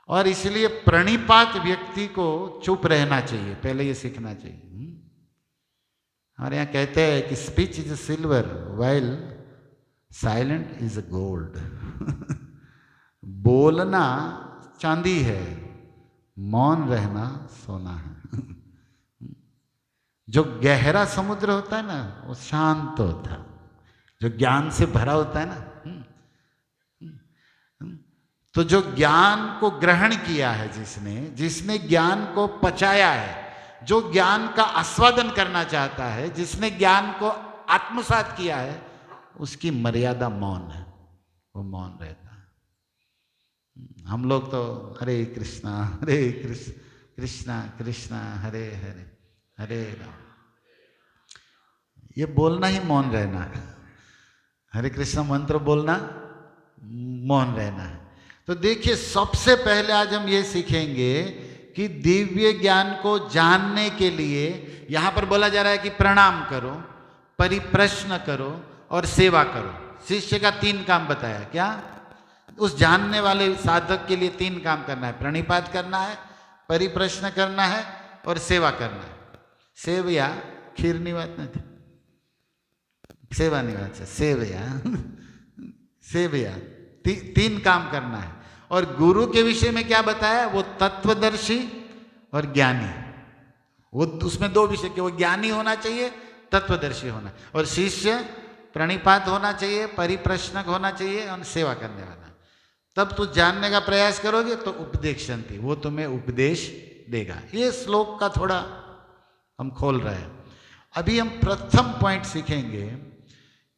S1: और इसलिए प्रणिपात व्यक्ति को चुप रहना चाहिए, पहले ये सीखना चाहिए। हमारे यहाँ कहते हैं कि speech is silver while silent is gold. बोलना चांदी है, मौन रहना सोना है। जो गहरा समुद्र होता है ना, वो शांत होता है। जो ज्ञान से भरा होता है ना, तो जो ज्ञान को ग्रहण किया है, जिसने ज्ञान को पचाया है, जो ज्ञान का आस्वादन करना चाहता है, जिसने ज्ञान को आत्मसात किया है, उसकी मर्यादा मौन है, वो मौन रहता है। हम लोग तो हरे कृष्णा कृष्णा कृष्णा हरे हरे हरे राम, ये बोलना ही मौन रहना है। हरे कृष्ण मंत्र बोलना मौन रहना है। तो देखिए, सबसे पहले आज हम ये सीखेंगे कि दिव्य ज्ञान को जानने के लिए यहां पर बोला जा रहा है कि प्रणाम करो, परिप्रश्न करो और सेवा करो। शिष्य का 3 काम बताया। क्या? उस जानने वाले साधक के लिए 3 काम करना है। प्रणिपात करना है, परिप्रश्न करना है और सेवा करना है। सेवया खीरनी बात नहीं, सेवा नहीं बात, सेवया सेवया 3 काम करना है। और गुरु के विषय में क्या बताया? वो तत्वदर्शी और ज्ञानी। वो उसमें 2 विषय के, वो ज्ञानी होना चाहिए, तत्वदर्शी होना, और शिष्य प्रणिपात होना चाहिए, परिप्रश्नक होना चाहिए और सेवा करने वाला। तब तू जानने का प्रयास करोगे तो उपदेक्षन्ति, वो तुम्हें उपदेश देगा। ये श्लोक का थोड़ा हम खोल रहे हैं। अभी हम प्रथम पॉइंट सीखेंगे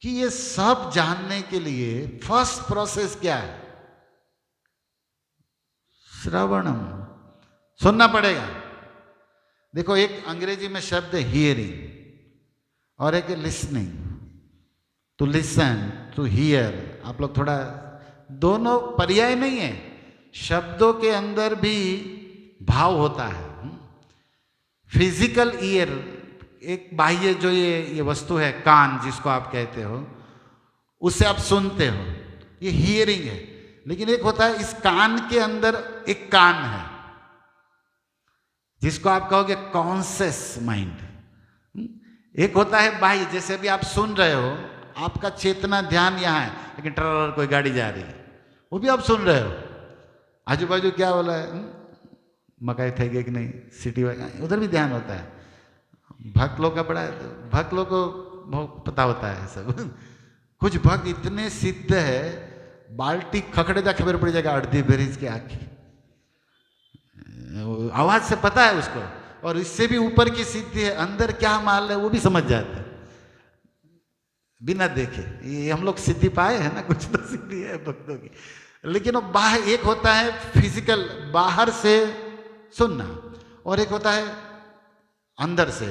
S1: कि ये सब जानने के लिए फर्स्ट प्रोसेस क्या है? श्रवणम, सुनना पड़ेगा। देखो, एक अंग्रेजी में शब्द है हियरिंग और एक listening. To listen, to hear. आप लोग थोड़ा, दोनों पर्याय नहीं है, शब्दों के अंदर भी भाव होता है। फिजिकल ईयर, एक बाह्य जो ये वस्तु है, कान जिसको आप कहते हो, उससे आप सुनते हो, ये हियरिंग है। लेकिन एक होता है, इस कान के अंदर एक कान है जिसको आप कहोगे कॉन्शियस माइंड। एक होता है बाह्य, जैसे अभी आप सुन रहे हो, आपका चेतना ध्यान यहाँ है, लेकिन ट्रैवलर कोई गाड़ी जा रही है, वो भी आप सुन रहे हो। आजू बाजू क्या बोला है, मकाई थे कि नहीं, सिटी उधर भी ध्यान होता है। भक्त लोग का बड़ा, भक्त लोग को पता होता है सब। कुछ भक्त इतने सिद्ध है, बाल्टी खखड़े जा खबर पड़ जाएगा अर्धी बेरीज के आखी, आवाज से पता है उसको। और इससे भी ऊपर की सिद्धि है, अंदर क्या माल है वो भी समझ जाता है बिना देखे। ये हम लोग सिद्धि पाए हैं ना, कुछ तो सिद्धि है भक्तों की। लेकिन वो बाहर, एक होता है फिजिकल बाहर से सुनना, और एक होता है अंदर से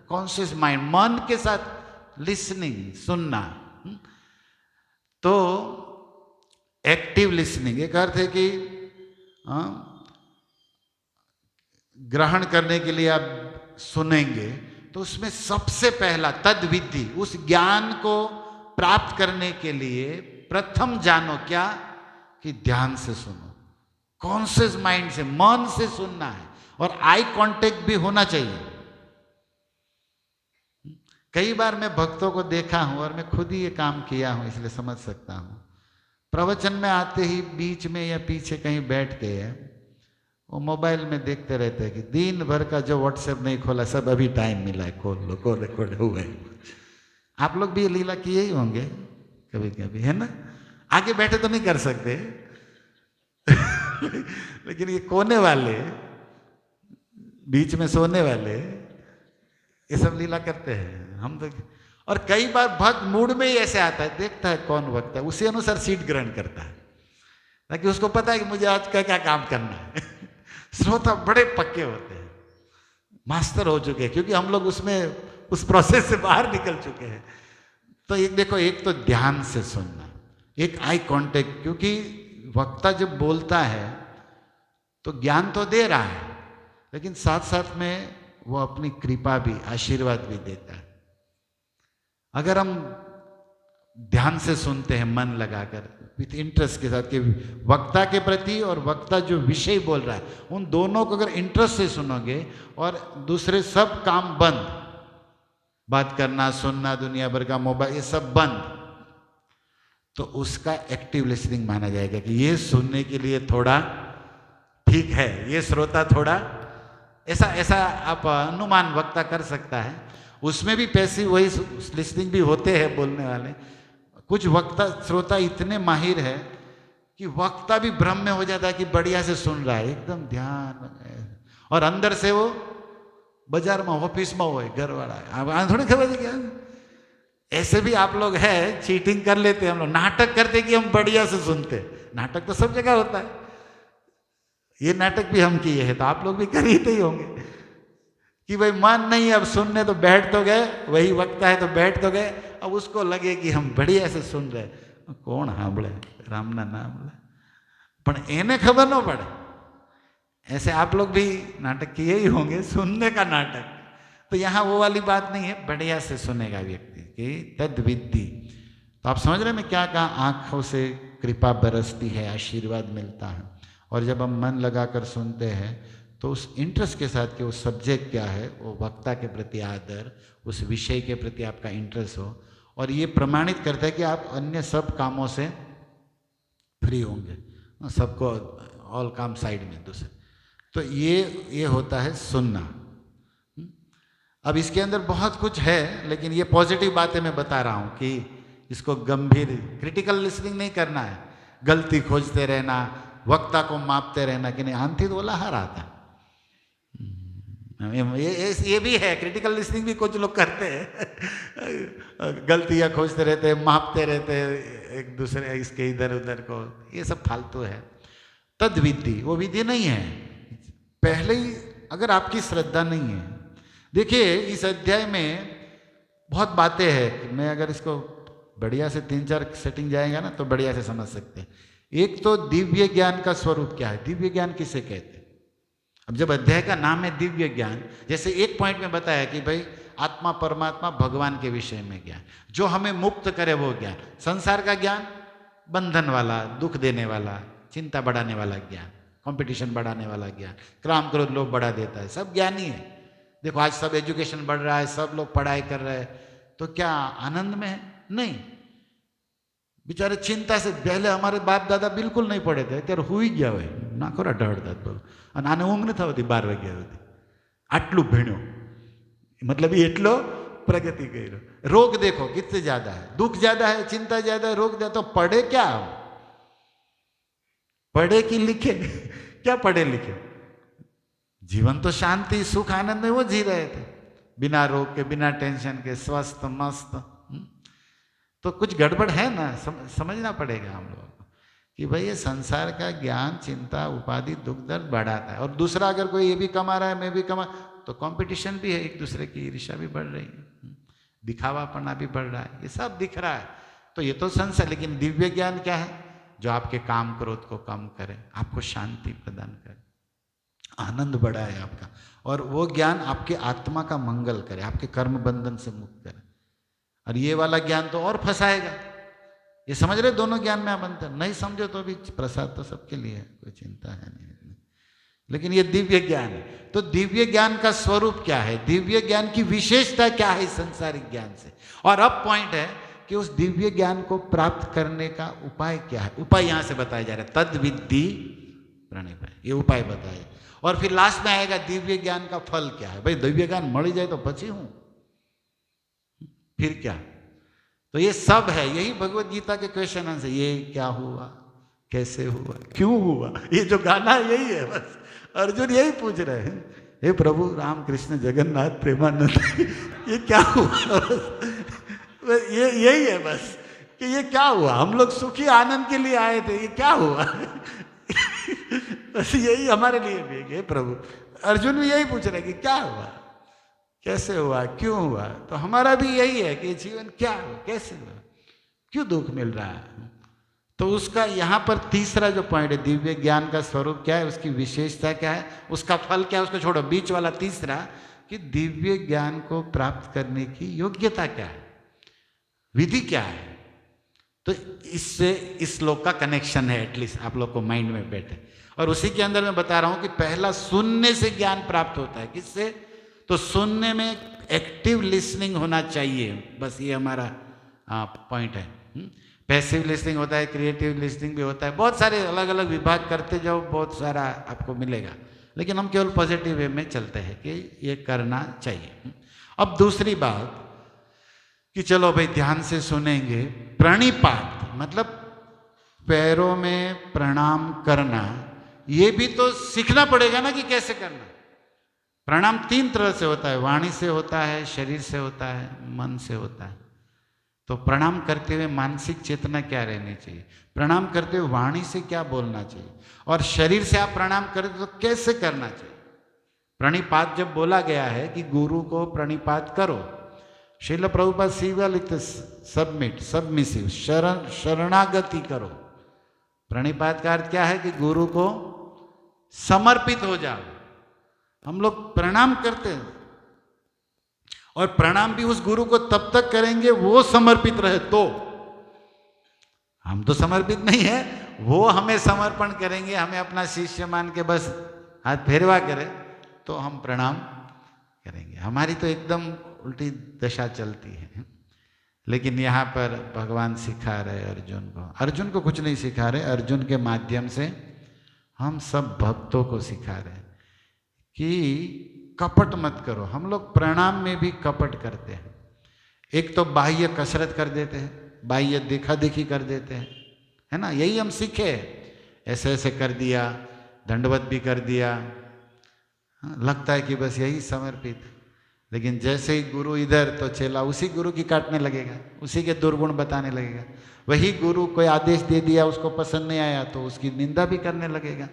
S1: कॉन्शियस माइंड, मन के साथ लिसनिंग, सुनना। तो एक्टिव लिसनिंग, एक अर्थ है कि ग्रहण करने के लिए आप सुनेंगे, तो उसमें सबसे पहला तद विधि, उस ज्ञान को प्राप्त करने के लिए प्रथम जानो क्या, कि ध्यान से सुनो, कॉन्शियस माइंड से, मन से सुनना है, और आई कांटेक्ट भी होना चाहिए। कई बार मैं भक्तों को देखा हूं, और मैं खुद ही ये काम किया हूं, इसलिए समझ सकता हूं। प्रवचन में आते ही बीच में या पीछे कहीं बैठ के वो मोबाइल में देखते रहते हैं कि दिन भर का जो व्हाट्सएप नहीं खोला सब अभी टाइम मिला है, खोल लो, खोल रिकॉर्ड हुआ है। आप लोग भी ये लीला किए ही होंगे कभी कभी, है ना? आगे बैठे तो नहीं कर सकते लेकिन ये कोने वाले, बीच में सोने वाले, ये सब लीला करते हैं हम तो। और कई बार भक्त मूड में ही ऐसे आता है, देखता है कौन वक्त है, उसी अनुसार सीट ग्रहण करता है, ताकि उसको पता है कि मुझे आज का क्या काम करना है श्रोता बड़े पक्के होते हैं, मास्टर हो चुके हैं, क्योंकि हम लोग उसमें उस प्रोसेस से बाहर निकल चुके हैं। तो एक देखो, एक तो ध्यान से सुनना, एक आई कांटेक्ट, क्योंकि वक्ता जब बोलता है तो ज्ञान तो दे रहा है, लेकिन साथ साथ में वो अपनी कृपा भी, आशीर्वाद भी देता है। अगर हम ध्यान से सुनते हैं मन लगाकर, विथ इंटरेस्ट के साथ, कि वक्ता के प्रति और वक्ता जो विषय बोल रहा है, उन दोनों को अगर इंटरेस्ट से सुनोगे और दूसरे सब काम बंद, बात करना, सुनना, दुनिया भर का मोबाइल, ये सब बंद, तो उसका एक्टिव लिसनिंग माना जाएगा कि ये सुनने के लिए थोड़ा ठीक है, ये श्रोता थोड़ा ऐसा आप अनुमान वक्ता कर सकता है। उसमें भी पैसिव वही लिसनिंग भी होते हैं बोलने वाले। कुछ वक्ता श्रोता इतने माहिर है कि वक्ता भी भ्रम में हो जाता है कि बढ़िया से सुन रहा है, एकदम ध्यान, और अंदर से वो बाजार में, ऑफिस में हो, घर वाला है, आप थोड़ी खबर है क्या? ऐसे भी आप लोग हैं, चीटिंग कर लेते हैं हम लोग, नाटक करते कि हम बढ़िया से सुनते। नाटक तो सब जगह होता है, ये नाटक भी हम किए हैं, तो आप लोग भी कर ही होंगे कि भाई मन नहीं, अब सुनने तो बैठ तो गए, वही वक्ता है तो बैठ तो गए, अब उसको लगे कि हम बढ़िया से सुन रहे, कौन सांभळे राम ना नाम ले, पर एने खबर न पड़े। ऐसे आप लोग भी नाटक किए ही होंगे, सुनने का नाटक। तो यहाँ वो वाली बात नहीं है, बढ़िया से सुनेगा व्यक्ति कि तद विद्धि। तो आप समझ रहे मैं क्या कहा? आंखों से कृपा बरसती है, आशीर्वाद मिलता है, और जब हम मन लगाकर सुनते हैं तो उस इंटरेस्ट के साथ कि वो सब्जेक्ट क्या है, वो वक्ता के प्रति आदर, उस विषय के प्रति आपका इंटरेस्ट हो, और ये प्रमाणित करता है कि आप अन्य सब कामों से फ्री होंगे, सबको ऑल काम साइड में दूसरे। तो ये होता है सुनना। अब इसके अंदर बहुत कुछ है, लेकिन ये पॉजिटिव बातें मैं बता रहा हूँ कि इसको गंभीर, क्रिटिकल लिसनिंग नहीं करना है, गलती खोजते रहना, वक्ता को मापते रहना कि नहीं आंधी तो हर आता है। ये भी है, क्रिटिकल लिसनिंग भी कुछ लोग करते हैं गलतियां खोजते रहते हैं, मापते रहते हैं एक दूसरे इसके इधर उधर को, ये सब फालतू है। तद विधि, वो विधि नहीं है। पहले ही अगर आपकी श्रद्धा नहीं है, देखिए इस अध्याय में बहुत बातें हैं, मैं अगर इसको बढ़िया से 3-4 सेटिंग जाएगा ना तो बढ़िया से समझ सकते हैं। एक तो दिव्य ज्ञान का स्वरूप क्या है, दिव्य ज्ञान किसे कहते हैं? अब जब अध्याय का नाम है दिव्य ज्ञान, जैसे एक पॉइंट में बताया कि भाई आत्मा परमात्मा भगवान के विषय में ज्ञान, जो हमें मुक्त करे वो ज्ञान। संसार का ज्ञान बंधन वाला, दुख देने वाला, चिंता बढ़ाने वाला ज्ञान, कंपटीशन बढ़ाने वाला ज्ञान, क्रोध क्रोध लोभ बढ़ा देता है, सब ज्ञान ही है। देखो आज सब एजुकेशन बढ़ रहा है, सब लोग पढ़ाई कर रहे हैं, तो क्या आनंद में है? नहीं, बेचारे चिंता से। पहले हमारे बाप दादा बिल्कुल नहीं पढ़े थे, ત્યારે હુઈ ગયા હોય, નાખોરા ઢળતા જ બોલો, અને આને ઊંઘ નથી આવતી 12 વાગ્યા સુધી, આટલું ભણ્યો, मतलब ये એટલો प्रगति કર્યો। रोग देखो कितने ज्यादा है, दुख ज्यादा है, चिंता ज्यादा है, रोग ज्यादा, तो पढ़े क्या हम? पढ़े कि लिखे? क्या पढ़े लिखे? जीवन तो शांति सुख आनंद में वो जी रहे थे, बिना रोग के, बिना टेंशन के, स्वस्थ मस्त। तो कुछ गड़बड़ है ना, समझना पड़ेगा हम लोगों को कि भाई ये संसार का ज्ञान चिंता उपाधि दुख दर्द बढ़ाता है। और दूसरा, अगर कोई ये भी कमा रहा है मैं भी कमा, तो कंपटीशन भी है, एक दूसरे की ईर्ष्या भी बढ़ रही है, दिखावापना भी बढ़ रहा है, ये सब दिख रहा है। तो ये तो संसार, लेकिन दिव्य ज्ञान क्या है? जो आपके काम क्रोध को कम करे, आपको शांति प्रदान करे, आनंद बढ़ाए आपका, और वो ज्ञान आपके आत्मा का मंगल करे, आपके कर्म बंधन से मुक्त करे। और ये वाला ज्ञान तो और फंसाएगा। ये समझ रहे दोनों ज्ञान में आप अंतर, नहीं समझो तो भी प्रसाद तो सबके लिए है, कोई चिंता है नहीं। लेकिन ये दिव्य ज्ञान है। तो दिव्य ज्ञान का स्वरूप क्या है, दिव्य ज्ञान की विशेषता क्या है संसारिक ज्ञान से। और अब पॉइंट है कि उस दिव्य ज्ञान को प्राप्त करने का उपाय क्या है। उपाय यहां से बताया जा रहा है, तद विद्धि प्रणिपाय, ये उपाय बताए। और फिर लास्ट में आएगा दिव्य ज्ञान का फल क्या है। भाई दिव्य ज्ञान मर जाए तो बची हूं, फिर क्या। तो ये सब है, यही भगवत गीता के क्वेश्चन आंसर। ये क्या हुआ, कैसे हुआ, क्यों हुआ, ये जो गाना है यही है बस। अर्जुन यही पूछ रहे हैं, हे प्रभु राम कृष्ण जगन्नाथ प्रेमानंद ये क्या हुआ ये यही है बस कि ये क्या हुआ। हम लोग सुखी आनंद के लिए आए थे, ये क्या हुआ बस यही हमारे लिए भी है प्रभु। अर्जुन भी यही पूछ रहे कि क्या हुआ, कैसे हुआ, क्यों हुआ। तो हमारा भी यही है कि जीवन क्या हुआ, कैसे हुआ, क्यों दुख मिल रहा है। तो उसका यहाँ पर तीसरा जो पॉइंट है, दिव्य ज्ञान का स्वरूप क्या है, उसकी विशेषता क्या है, उसका फल क्या है, उसको छोड़ो। बीच वाला तीसरा कि दिव्य ज्ञान को प्राप्त करने की योग्यता क्या है, विधि क्या है। तो इससे इस श्लोक का कनेक्शन है, एटलीस्ट आप लोग को माइंड में बैठे। और उसी के अंदर मैं बता रहा हूं कि पहला सुनने से ज्ञान प्राप्त होता है। किससे, तो सुनने में एक्टिव लिसनिंग होना चाहिए, बस ये हमारा पॉइंट है। पैसिव लिसनिंग होता है, क्रिएटिव लिसनिंग भी होता है, बहुत सारे अलग अलग विभाग करते जाओ, बहुत सारा आपको मिलेगा। लेकिन हम केवल पॉजिटिव वे में चलते हैं कि ये करना चाहिए। अब दूसरी बात कि चलो भाई ध्यान से सुनेंगे, प्रणिपात मतलब पैरों में प्रणाम करना, ये भी तो सीखना पड़ेगा ना कि कैसे करना। प्रणाम 3 तरह से होता है, वाणी से होता है, शरीर से होता है, मन से होता है। तो प्रणाम करते हुए मानसिक चेतना क्या रहनी चाहिए, प्रणाम करते हुए वाणी से क्या बोलना चाहिए, और शरीर से आप प्रणाम करें तो कैसे करना चाहिए। प्रणिपात जब बोला गया है कि गुरु को प्रणिपात करो, श्रील प्रभुपाद सीवा लिखते सबमिट, सबमिसिव, शरणागति करो। प्रणिपात का अर्थ क्या है कि गुरु को समर्पित हो जाओ। हम लोग प्रणाम करते हैं, और प्रणाम भी उस गुरु को तब तक करेंगे वो समर्पित रहे तो। हम तो समर्पित नहीं है, वो हमें समर्पण करेंगे, हमें अपना शिष्य मान के बस हाथ फेरवा करे तो हम प्रणाम करेंगे। हमारी तो एकदम उल्टी दशा चलती है। लेकिन यहाँ पर भगवान सिखा रहे अर्जुन को कुछ नहीं सिखा रहे, अर्जुन के माध्यम से हम सब भक्तों को सिखा रहे कि कपट मत करो। हम लोग प्रणाम में भी कपट करते हैं। एक तो बाह्य कसरत कर देते हैं, बाह्य देखा देखी कर देते हैं, है ना, यही हम सीखे। ऐसे ऐसे कर दिया, दंडवत भी कर दिया, लगता है कि बस यही समर्पित। लेकिन जैसे ही गुरु इधर तो चेला उसी गुरु की काटने लगेगा, उसी के दुर्गुण बताने लगेगा। वही गुरु कोई आदेश दे दिया, उसको पसंद नहीं आया तो उसकी निंदा भी करने लगेगा।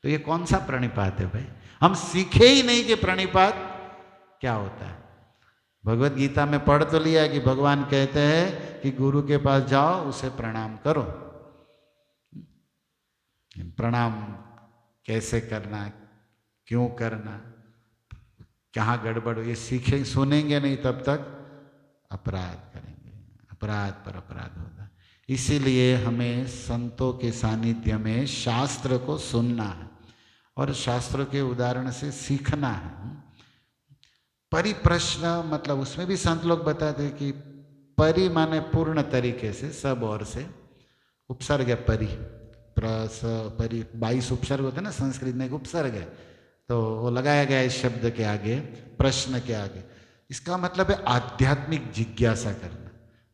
S1: तो ये कौन सा प्रणिपात है भाई। हम सीखे ही नहीं कि प्रणिपात क्या होता है। भगवत गीता में पढ़ तो लिया कि भगवान कहते हैं कि गुरु के पास जाओ, उसे प्रणाम करो। प्रणाम कैसे करना, क्यों करना, कहाँ गड़बड़, ये सीखे सुनेंगे नहीं तब तक अपराध करेंगे, अपराध पर अपराध होगा। इसीलिए हमें संतों के सानिध्य में शास्त्र को सुनना है और शास्त्रों के उदाहरण से सीखना है। परिप्रश्न मतलब उसमें भी संत लोग बताते हैं कि परि माने पूर्ण तरीके से, सब और से, उपसर्ग है परि, प्रस परि 22 उपसर्ग होते हैं ना संस्कृत में, एक उपसर्ग है तो वो लगाया गया इस शब्द के आगे, प्रश्न के आगे। इसका मतलब है आध्यात्मिक जिज्ञासा करना,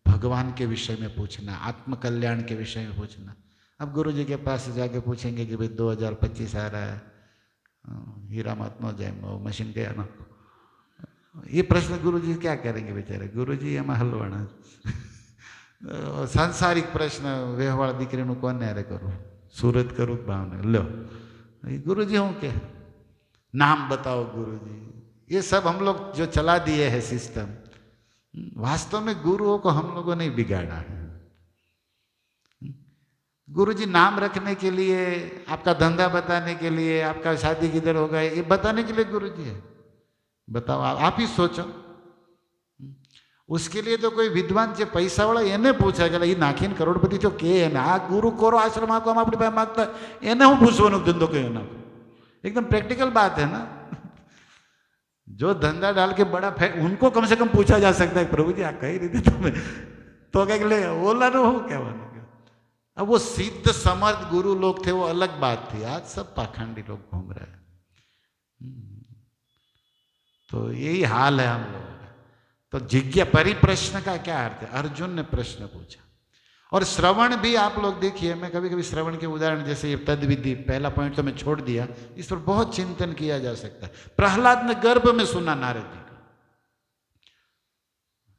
S1: भगवान के विषय में पूछना, आत्मकल्याण के विषय में पूछना। अब गुरु जी के पास जाके पूछेंगे कि भाई 2025 आ रहा है, हीरा महात्मा जय मशीन गया ना, ये प्रश्न गुरु जी क्या करेंगे बेचारे। गुरु जी એમાં હલવાના सांसारिक प्रश्न, व्यवहार દીકરીનું કોને હારે કરું, સુરત કરું ભાવને लो, गुरु जी हूँ के नाम बताओ गुरु जी। ये सब हम लोग जो चला दिए हैं सिस्टम, वास्तव में गुरुओं को हम लोगों ने बिगाड़ा है। गुरुजी नाम रखने के लिए, आपका धंधा बताने के लिए, आपका शादी किधर होगा ये बताने के लिए गुरुजी है? बताओ, आप ही सोचो। उसके लिए तो कोई विद्वान जो पैसा वाला એને પૂછા કે એ નાખીને કરોડપતિ છો કે એને આ ગુરુ કોરો આશ્રમ આખો આપણી પાસે માગતા એને હું પૂછવાનો ધંધો કયો ના? एकदम प्रैक्टिकल बात है ना। जो धंधा डाल के बड़ा उनको कम से कम पूछा जा सकता है, प्रभु जी आ कही रीते तुम्हें तो कह ले ओला नो हो क्या बना। अब वो सिद्ध समर्थ गुरु लोग थे, वो अलग बात थी। आज सब पाखंडी लोग घूम रहे हैं। तो यही हाल है हम लोगों का। तो जिज्ञा परिप्रश्न का क्या अर्थ है? अर्जुन ने प्रश्न पूछा। और श्रवण भी आप लोग देखिए, मैं कभी कभी श्रवण के उदाहरण, जैसे ये तद्विधि पहला पॉइंट तो मैं छोड़ दिया, इस पर बहुत चिंतन किया जा सकता है। प्रहलाद ने गर्भ में सुना नारद जी को,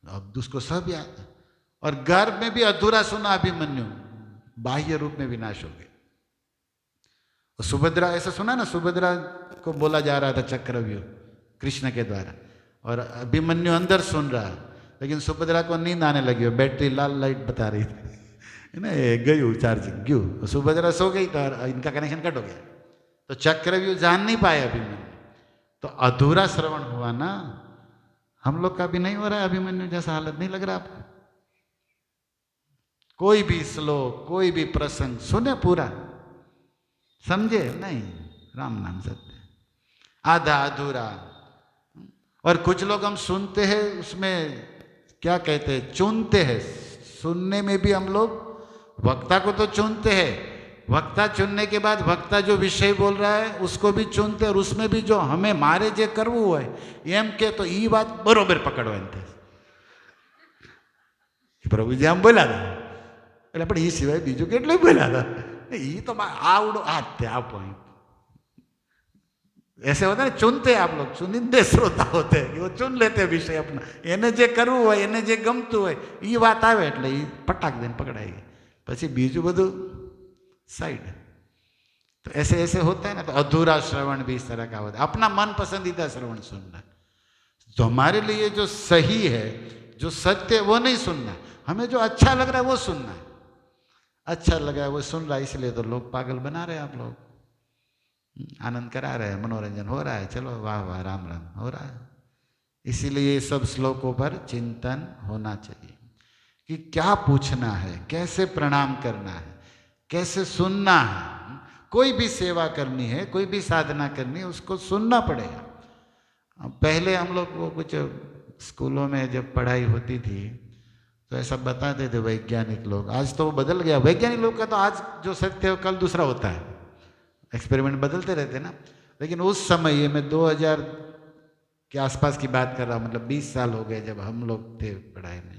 S1: अब उसको सब याद है। और गर्भ में भी अधूरा सुना अभिमन्यु, बाह्य रूप में विनाश हो गए। और सुभद्रा, ऐसा सुना ना, सुभद्रा को बोला जा रहा था चक्रव्यूह कृष्ण के द्वारा, और अभिमन्यु अंदर सुन रहा, लेकिन सुभद्रा को नींद आने लगी, और बैटरी लाल लाइट बता रही थी है ना, गई चार्जिंग क्यों, सुभद्रा सो गई तो इनका कनेक्शन कट हो गया, तो चक्रव्यूह जान नहीं पाए अभिमन्यु। तो अधूरा श्रवण हुआ ना। हम लोग का भी नहीं हो रहा है अभिमन्यु जैसा हालत? नहीं लग रहा आपको? कोई भी श्लोक, कोई भी प्रसंग सुने पूरा, समझे नहीं? राम नाम सत्य, आधा अधूरा। और कुछ लोग हम सुनते हैं, उसमें क्या कहते हैं, चुनते हैं। सुनने में भी हम लोग वक्ता को तो चुनते हैं, वक्ता चुनने के बाद वक्ता जो विषय बोल रहा है उसको भी चुनते, और उसमें भी जो हमें मारे जे करवू હોય એમ કે તો એ વાત બરોબર પકડવાની થાય। પ્રભુજી આમ બોલ્યા હતા, એટલે આપણે એ સિવાય બીજું કેટલું બોલ્યા હતા, એ તો આવડો આ ત્યાં પॉइंट ऐसे होता है। चुनते आप लोग, चुनिंदे श्रोता होते हैं कि वो चुन लेते हैं विषय अपना, એને જે કરવું હોય, એને જે ગમતું હોય એ વાત આવે એટલે એ પટાક દઈને પકડાઈ ગઈ, પછી બીજું બધું साइड। तो ऐसे ऐसे होता है ना। तो अधूरा श्रवण भी इस तरह का होता है, अपना मन पसंदीदा श्रवण सुनना। तो हमारे लिए जो सही है, जो सत्य है, वो नहीं सुनना, हमें जो अच्छा लग रहा है वो सुनना है। अच्छा लग रहा है वो सुन रहा है, इसलिए तो लोग पागल बना रहे हैं। आप लोग आनंद करा रहे हैं, मनोरंजन हो रहा है, चलो वाह वाह राम राम हो रहा है। इसीलिए ये सब श्लोकों पर चिंतन होना चाहिए कि क्या पूछना है, कैसे प्रणाम करना है, कैसे सुनना है। कोई भी सेवा करनी है, कोई भी साधना करनी है, उसको सुनना पड़ेगा। पहले हम लोग को कुछ स्कूलों में जब पढ़ाई होती थी तो ऐसा बताते थे वैज्ञानिक लोग। आज तो वो बदल गया, वैज्ञानिक लोग का तो आज जो सत्य है कल दूसरा होता है, एक्सपेरिमेंट बदलते रहते ना। लेकिन उस समय, ये मैं 2000 के आसपास की बात कर रहा हूँ, मतलब 20 साल हो गए जब हम लोग थे पढ़ाई में,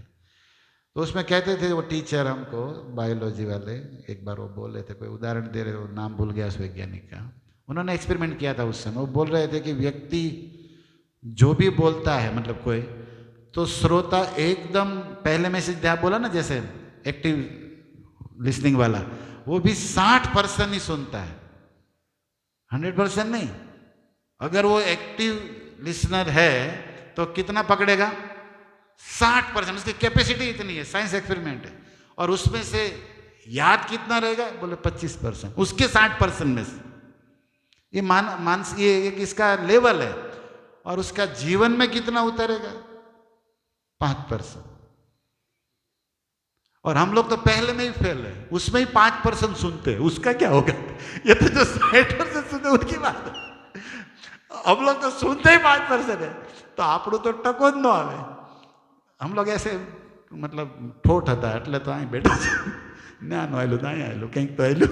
S1: तो उसमें कहते थे वो टीचर हमको, बायोलॉजी वाले, एक बार वो बोल रहे थे, कोई उदाहरण दे रहे, वो नाम भूल गया उस वैज्ञानिक का, उन्होंने एक्सपेरिमेंट किया था उस समय। वो बोल रहे थे कि व्यक्ति जो भी बोलता है, मतलब कोई, तो श्रोता एकदम पहले में से बोला ना, जैसे एक्टिव लिसनिंग वाला, वो भी 60% ही सुनता है, 100% नहीं। अगर वो एक्टिव लिसनर है तो कितना पकड़ेगा? 60%। उसकी कैपेसिटी इतनी है, साइंस एक्सपेरिमेंट है। और उसमें से याद कितना रहेगा? बोले 25%, उसके 60% में से। ये ये एक इसका लेवल है। और उसका जीवन में कितना उतरेगा? 5%। और हम लोग तो पहले में ही फेल है, उसमें ही 5% सुनते हैं, उसका क्या होगा? ये तो जो 60% सुनते उनकी बात है। हम लोग तो सुनते ही 5% है, तो આપણું तो टको ज न आवे। हम लोग ऐसे मतलब ठोठ था એટલે तो आई बैठा ना नो आयलू ना आयलू कहीं तो आयलू,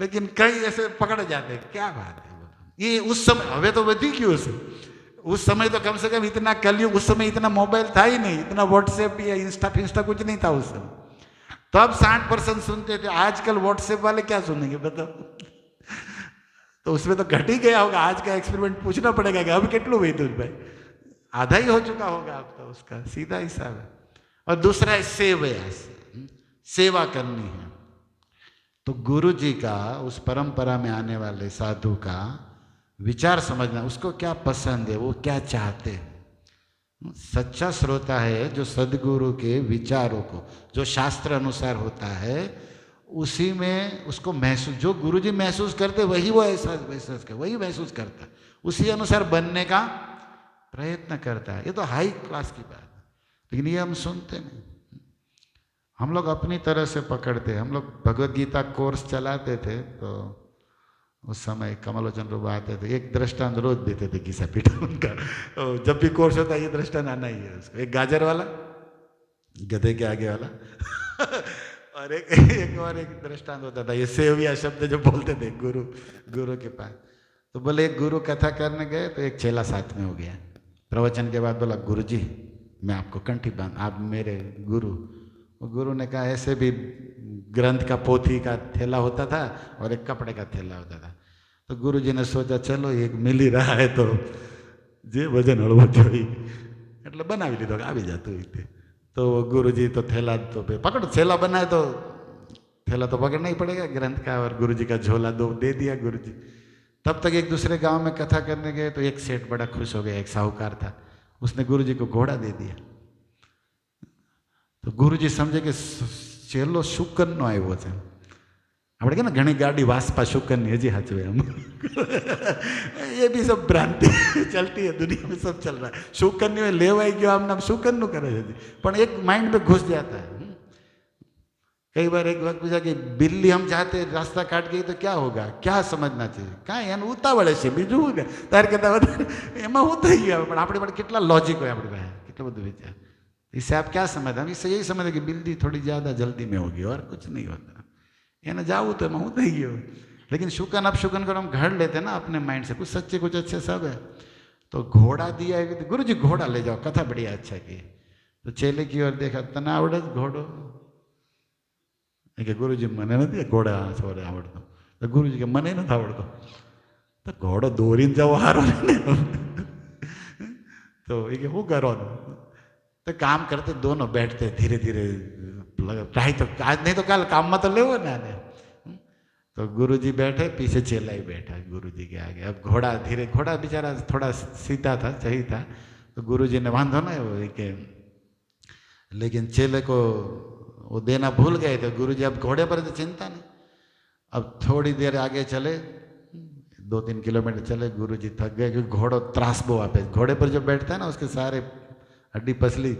S1: लेकिन कई ऐसे पकड़ जाते। क्या बात है? ये उस समय, हमें तो वधी क्यों से, उस समय तो कम से कम इतना कलयुग, उस समय इतना मोबाइल था ही नहीं, इतना व्हाट्सएप या इंस्टा फिंस्टा कुछ नहीं था उस समय। तब 60% सुनते थे। आजकल व्हाट्सएप वाले क्या सुनेंगे बताओ? तो उसमें तो घट ही गया होगा। आज का एक्सपेरिमेंट पूछना पड़ेगा कि अब कितलू हुई तुझ भाई, आधा ही हो चुका होगा अब तो, उसका सीधा हिसाब है। और दूसरा है सेवयास, सेवा करनी है। तो गुरु जी का, उस परंपरा में आने वाले साधु का विचार समझना, उसको क्या पसंद है, वो क्या चाहते हैं। सच्चा श्रोता है जो सदगुरु के विचारों को, जो शास्त्र अनुसार होता है, उसी में उसको महसूस, जो गुरुजी महसूस करते वही वो ऐसा महसूस कर, वही महसूस करता, उसी अनुसार बनने का प्रयत्न करता है। ये तो हाई क्लास की बात है, लेकिन ये हम सुनते नहीं। हम लोग अपनी तरह से पकड़ते। हम लोग भगवत गीता कोर्स चलाते थे तो उस समय कमलोचन रूप आते थे, एक दृष्टांत रोज देते थे घिसा पीटा उनका। तो जब भी कोर्स होता है ये दृष्टांत आना ही है उसको। एक गाजर वाला, गधे के आगे वाला और एक दृष्टांत होता था, ये सेविया शब्द जो बोलते थे गुरु के पास। तो बोले एक गुरु कथा करने गए तो एक चेला साथ में हो गया। प्रवचन के बाद बोला, गुरु जी मैं आपको कंठी बांध, आप मेरे गुरु। वो गुरु ने कहा, ऐसे भी ग्रंथ का पोथी का थैला होता था और एक कपड़े का थैला होता था। तो गुरु जी ने सोचा चलो एक मिल ही रहा है तो जे वजन हड़વો જોઈ એટલે બનાવી લીધો કે આવી જતું હોય। तो गुरुजी तो थैला तो पकड़ो, थैला बनाए तो थैला तो पकड़ना ही पड़ेगा ग्रंथ का, और गुरुजी का झोला दे दिया गुरुजी। तब तक एक दूसरे गांव में कथा करने गए तो एक सेठ बड़ा खुश हो गया, एक साहूकार था, उसने गुरुजी को घोड़ा दे दिया। तो गुरुजी समझे कि चेलो शुकनનો આવ્યો છે। આપણે કે ને ઘણી ગાડી વાસપા શુકનની હજી હાચવે આમ ये भी सब भ्रांति चलती है दुनिया में, सब चल रहा है। शुकन में लेवाई गयो आम नाम शुकन नु करे है, पर एक माइंड में घुस जाता है। कई बार एक वक्त पूछा कि बिल्ली हम चाहते रास्ता काट गई तो क्या होगा, क्या समझना चाहिए, क्या एन उतावळे છે બીજું होगा तार करता एमा હું થઈ ગયો। પણ આપણે પણ કેટલા लॉजिक હોય આપણી પાસે, કેટલો બધું વિચાર। इससे आप क्या समझते? हम इससे यही समझते कि बिल्ली थोड़ी ज़्यादा जल्दी में होगी और कुछ नहीं होता, એને जाऊँ तो मैं हूँ થઈ ગયો। लेकिन शुकन अब शुकन को हम घड़ लेते हैं ना अपने माइंड से, कुछ सच्चे कुछ अच्छे सब है। तो घोड़ा दिया है तो गुरु जी घोड़ा ले जाओ, कथा बढ़िया अच्छा की। तो चेले की ओर देखा, तने आवड़े घोड़ो? कि गुरु जी मने नहीं घोड़ा सवारे आवड़तो। तो गुरु जी के मने नहीं आवड़तो। तो घोड़ो दौरीने जाओ हारो ने। तो ये हूँ करो? तो काम करते दोनों बैठते धीरे धीरे, ट्राई तो आज नहीं तो कल काम में तो ले ना। तो गुरुजी बैठे, पीछे चेला ही बैठा गुरुजी के आगे। अब घोड़ा धीरे, घोड़ा बेचारा थोड़ा सीधा था, सही था। तो गुरुजी ने बांधो ना वो के, लेकिन चेले को वो देना भूल गए थे। गुरुजी अब घोड़े पर तो चिंता नहीं। अब थोड़ी देर आगे चले, 2-3 किलोमीटर चले, गुरुजी थक गए क्योंकि घोड़ो त्रासबो आपे। घोड़े पर जो बैठता है ना उसके सारे हड्डी पसली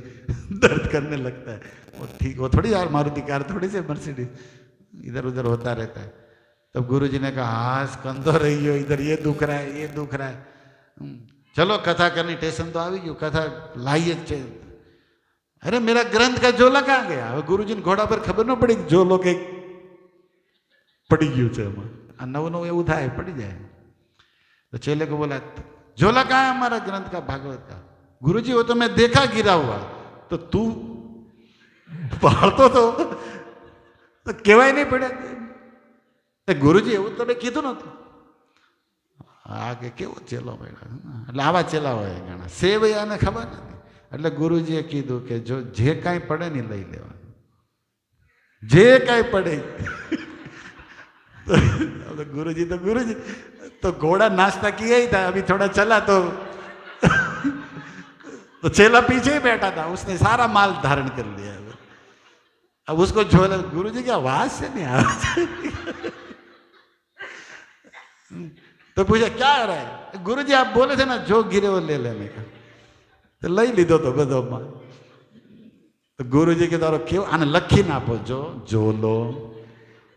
S1: दर्द करने लगता है। वो ठीक, वो थोड़ी यार मारुति कार थोड़ी सी मर्सिडीज इधर उधर होता रहता है। तब गुरुजी ने कहा, हाँ कंधो रही हो, इधर ये दुख रहा है, ये दुख रहा है, चलो कथा करनी, स्टेशन तो आ गई, कथा लाइए। अरे मेरा ग्रंथ का झोला कहाँ गया? गुरुजी ने घोड़ा पर खबर न पड़ी झोलो के पड़ी गयो છે એમાં। આ નવું નવું એવું થાય, પડી જાય। तो चेले को बोला, झोला कहाँ है हमारा ग्रंथ का, भागवत का? गुरुजी वो तो मैं देखा गिरा हुआ। तो तू पढ़तो तो कहेवाय नहीं पड़े? गुरुजी એવું તમે કીધું નતું। આગે કેવો ચેલો પડ્યો, એટલે આવા ચેલા હોય ઘણા સેવયાને ખબર નથી। એટલે ગુરુજીએ કીધું કે જો જે કાંઈ પડે ને લઈ લેવાનું, જે કાંઈ પડે। तो गुरुजी तो घोड़ा नाश्ता किया ही था, अभी थोड़ा चला तो चेला पीछे ही बैठा था, उसने सारा माल धारण कर लिया। अब उसको झोला, गुरुजी की आवाज से नहीं आ रहा। तो पूछा क्या आ रहा है? गुरुजी आप बोले थे ना जो गिरे वो ले लेने का, तो लई लीधो तो बधो माल। तो गुरुजी के द्वारा क्यों आने लखी ना आपो, जो झोलो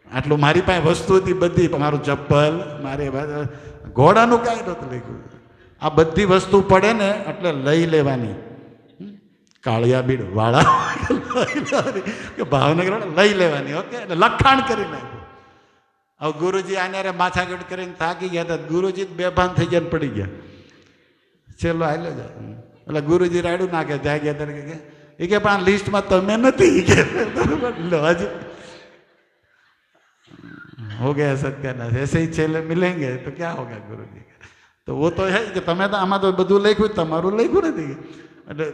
S1: આટલું મારી પાસે વસ્તુ હતી બધી, મારું ચપ્પલ, મારે ઘોડાનું કાંઈ નહોતું લખ્યું। આ બધી વસ્તુ પડે ને એટલે લઈ લેવાની, કાળિયા બીડ વાળા ભાવનગર લઈ લેવાની, ઓકે, એટલે લખાણ કરી નાખ્યું। હવે ગુરુજી આને રે માથાકૂટ કરીને થાકી ગયા હતા, ગુરુજી બેભાન થઈ ગયા પડી ગયા। ચલો હાલો જાય, એટલે ગુરુજી રાડું નાખે જાગ્યા તરીકે, એ કે પણ લિસ્ટમાં તમે નથી, કે હજી हो गया सत्यानाश। ऐसे ही चेले मिलेंगे तो क्या होगा गुरु जी का? तो वो तो है कि તમે તો આમાં તો બધું લખ્યું, તમારું લખ્યું નથી, એટલે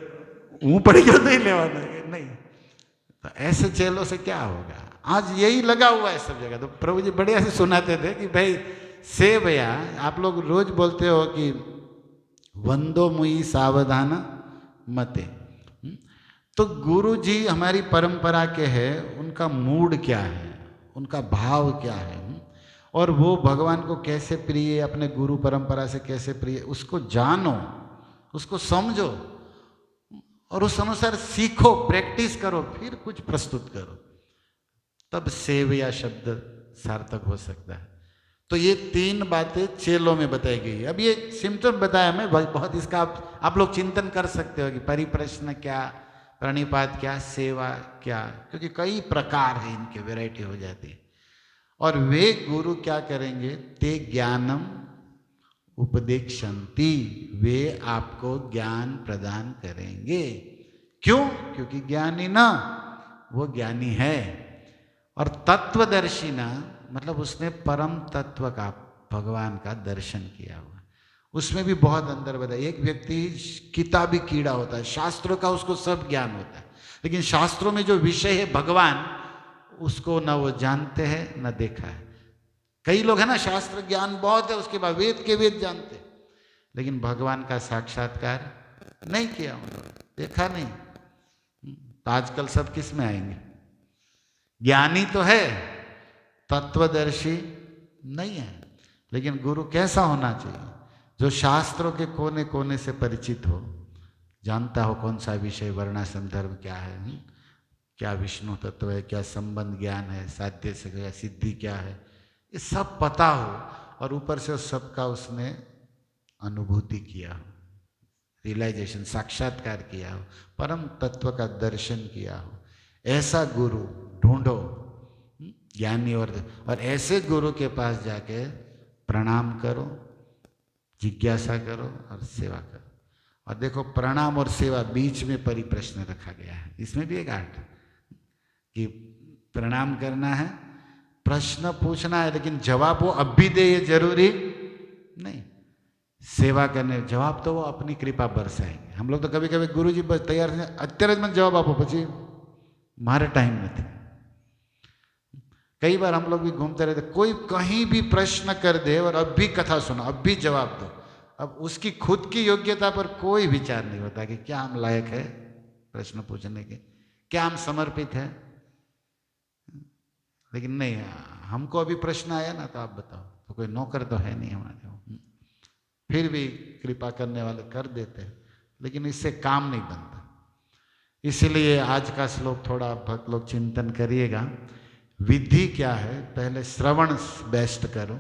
S1: હું પડી ગયો નહીં લેવાનું नहीं। तो ऐसे चेलों से क्या होगा? आज यही लगा हुआ है सब जगह। तो प्रभु जी बढ़िया से सुनाते थे कि भाई से भैया, आप लोग रोज बोलते हो कि वंदो मुई सावधान मते। तो गुरु जी हमारी परंपरा के है, उनका मूड क्या है, उनका भाव क्या है, और वो भगवान को कैसे प्रिय, अपने गुरु परंपरा से कैसे प्रिय, उसको जानो, उसको समझो और उस अनुसार सीखो, प्रैक्टिस करो, फिर कुछ प्रस्तुत करो, तब सेवया शब्द सार्थक हो सकता है। तो ये 3 बातें चेलों में बताई गई है। अब ये सिम्टम बताया मैं बहुत, इसका आप लोग चिंतन कर सकते हो कि परिप्रश्न क्या, प्रणिपात क्या, सेवा क्या, क्योंकि कई प्रकार है, इनके वैरायटी हो जाती है। और वे गुरु क्या करेंगे, ते ज्ञानम उपदेक्षन्ति, वे आपको ज्ञान प्रदान करेंगे। क्यों? क्योंकि ज्ञानी ना, वो ज्ञानी है। और तत्वदर्शी ना मतलब उसने परम तत्व का, भगवान का दर्शन किया हुआ, उसमें भी बहुत अंदर बताया। एक व्यक्ति किताबी कीड़ा होता है, शास्त्रों का उसको सब ज्ञान होता है, लेकिन शास्त्रों में जो विषय है भगवान, उसको ना वो जानते हैं ना देखा है। कई लोग है ना, शास्त्र ज्ञान बहुत है, उसके बाद वेद के वेद जानते, लेकिन भगवान का साक्षात्कार नहीं किया उन्होंने, देखा नहीं। तो आजकल सब किस में आएंगे, ज्ञानी तो है, तत्वदर्शी नहीं है। लेकिन गुरु कैसा होना चाहिए, जो शास्त्रों के कोने कोने से परिचित हो, जानता हो कौन सा विषय, वर्णाश्रम धर्म क्या है, क्या विष्णु तत्व है, क्या संबंध ज्ञान है, साध्य से क्या सिद्धि क्या है, ये सब पता हो, और ऊपर से उस सबका उसने अनुभूति किया हो, रियलाइजेशन, साक्षात्कार किया हो, परम तत्व का दर्शन किया हो, ऐसा गुरु ढूंढो, ज्ञानी। और ऐसे गुरु के पास जाके प्रणाम करो, जिज्ञासा करो और सेवा करो। और देखो, प्रणाम और सेवा बीच में परिप्रश्न रखा गया है, इसमें भी एक आर्ट कि प्रणाम करना है, प्रश्न पूछना है, लेकिन जवाब वो अब भी दे, ये जरूरी नहीं। सेवा करने जवाब तो वो अपनी कृपा बरसाएंगे। हम लोग तो कभी कभी गुरु जी बस तैयार हैं, અત્યારે જ મને जवाब આપો, પછી मारे टाइम नहीं। कई बार हम लोग भी घूमते रहते, कोई कहीं भी प्रश्न कर दे और अब भी कथा सुनो, अब भी जवाब दो, अब उसकी खुद की योग्यता पर कोई विचार नहीं होता कि क्या हम लायक है प्रश्न पूछने के, क्या हम समर्पित है। लेकिन नहीं, हमको अभी प्रश्न आया ना, तो आप बताओ, तो कोई नौकर तो है नहीं हमारे, फिर भी कृपा करने वाले कर देते हैं, लेकिन इससे काम नहीं बनता। इसीलिए आज का श्लोक थोड़ा भक्त लोग चिंतन करिएगा। विधि क्या है, पहले श्रवण बेस्ट करो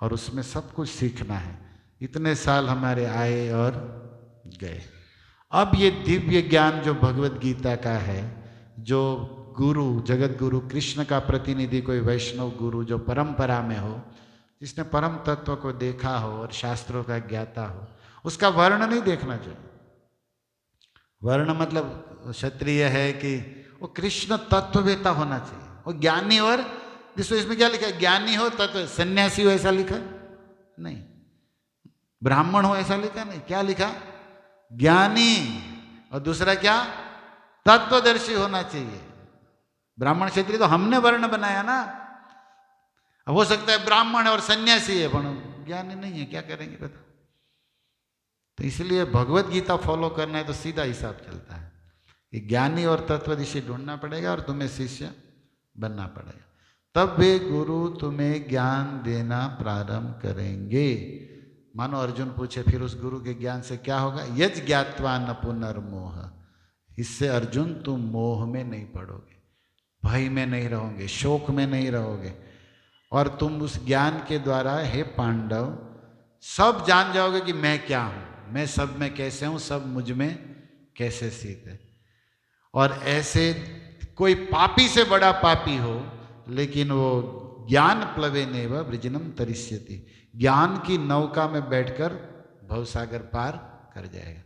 S1: और उसमें सब कुछ सीखना है। इतने साल हमारे आए और गए, अब ये दिव्य ज्ञान जो भगवत गीता का है, जो गुरु, जगत गुरु कृष्ण का प्रतिनिधि कोई वैष्णव गुरु जो परंपरा में हो, जिसने परम तत्व को देखा हो और शास्त्रों का ज्ञाता हो, उसका वर्ण नहीं देखना चाहिए। वर्ण मतलब क्षत्रिय है कि वो कृष्ण तत्ववेता होना चाहिए, वो ज्ञानी। और जिसको इसमें क्या लिखा है, ज्ञानी हो तत्व, सन्यासी हो ऐसा लिखा नहीं, ब्राह्मण हो ऐसा लिखा नहीं, क्या लिखा, ज्ञानी। और दूसरा क्या, तत्वदर्शी होना चाहिए। ब्राह्मण क्षत्रिय तो हमने वर्ण बनाया ना, अब हो सकता है ब्राह्मण है और सन्यासी है, पर ज्ञानी नहीं है, क्या करेंगे बताओ। तो इसलिए भगवत गीता फॉलो करना है तो सीधा हिसाब चलता है कि ज्ञानी और तत्वदर्शी ढूंढना पड़ेगा और तुम्हें शिष्य बनना पड़ेगा, तब वे गुरु तुम्हें ज्ञान देना प्रारंभ करेंगे। मानो अर्जुन पूछे फिर उस गुरु के ज्ञान से क्या होगा, यज ज्ञात्वा न पुनर्मोह, इससे अर्जुन तुम मोह में नहीं पड़ोगे, भय में नहीं रहोगे, शोक में नहीं रहोगे, और तुम उस ज्ञान के द्वारा हे पांडव सब जान जाओगे कि मैं क्या हूं, मैं सब में कैसे हूं, सब मुझ में कैसे स्थित है। और ऐसे कोई पापी से बड़ा पापी हो, लेकिन वो ज्ञान प्लवेनेव वृजनम तरिष्यति, ज्ञान की नौका में बैठकर भवसागर पार कर जाएगा।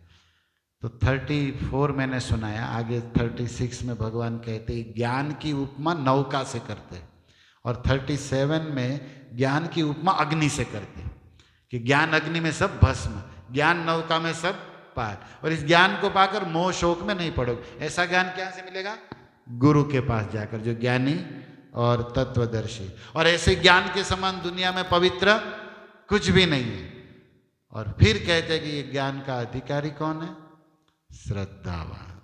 S1: तो 34 मैंने सुनाया, आगे 36 में भगवान कहते हैं ज्ञान की उपमा नौका से करते, और 37 में ज्ञान की उपमा अग्नि से करते कि ज्ञान अग्नि में सब भस्म, ज्ञान नौका में सब पार, और इस ज्ञान को पाकर मोह शोक में नहीं पड़ोगे। ऐसा ज्ञान क्या से मिलेगा, गुरु के पास जाकर, जो ज्ञानी और तत्वदर्शी। और ऐसे ज्ञान के समान दुनिया में पवित्र कुछ भी नहीं है। और फिर कहते हैं कि ये ज्ञान का अधिकारी कौन है, श्रद्धावान,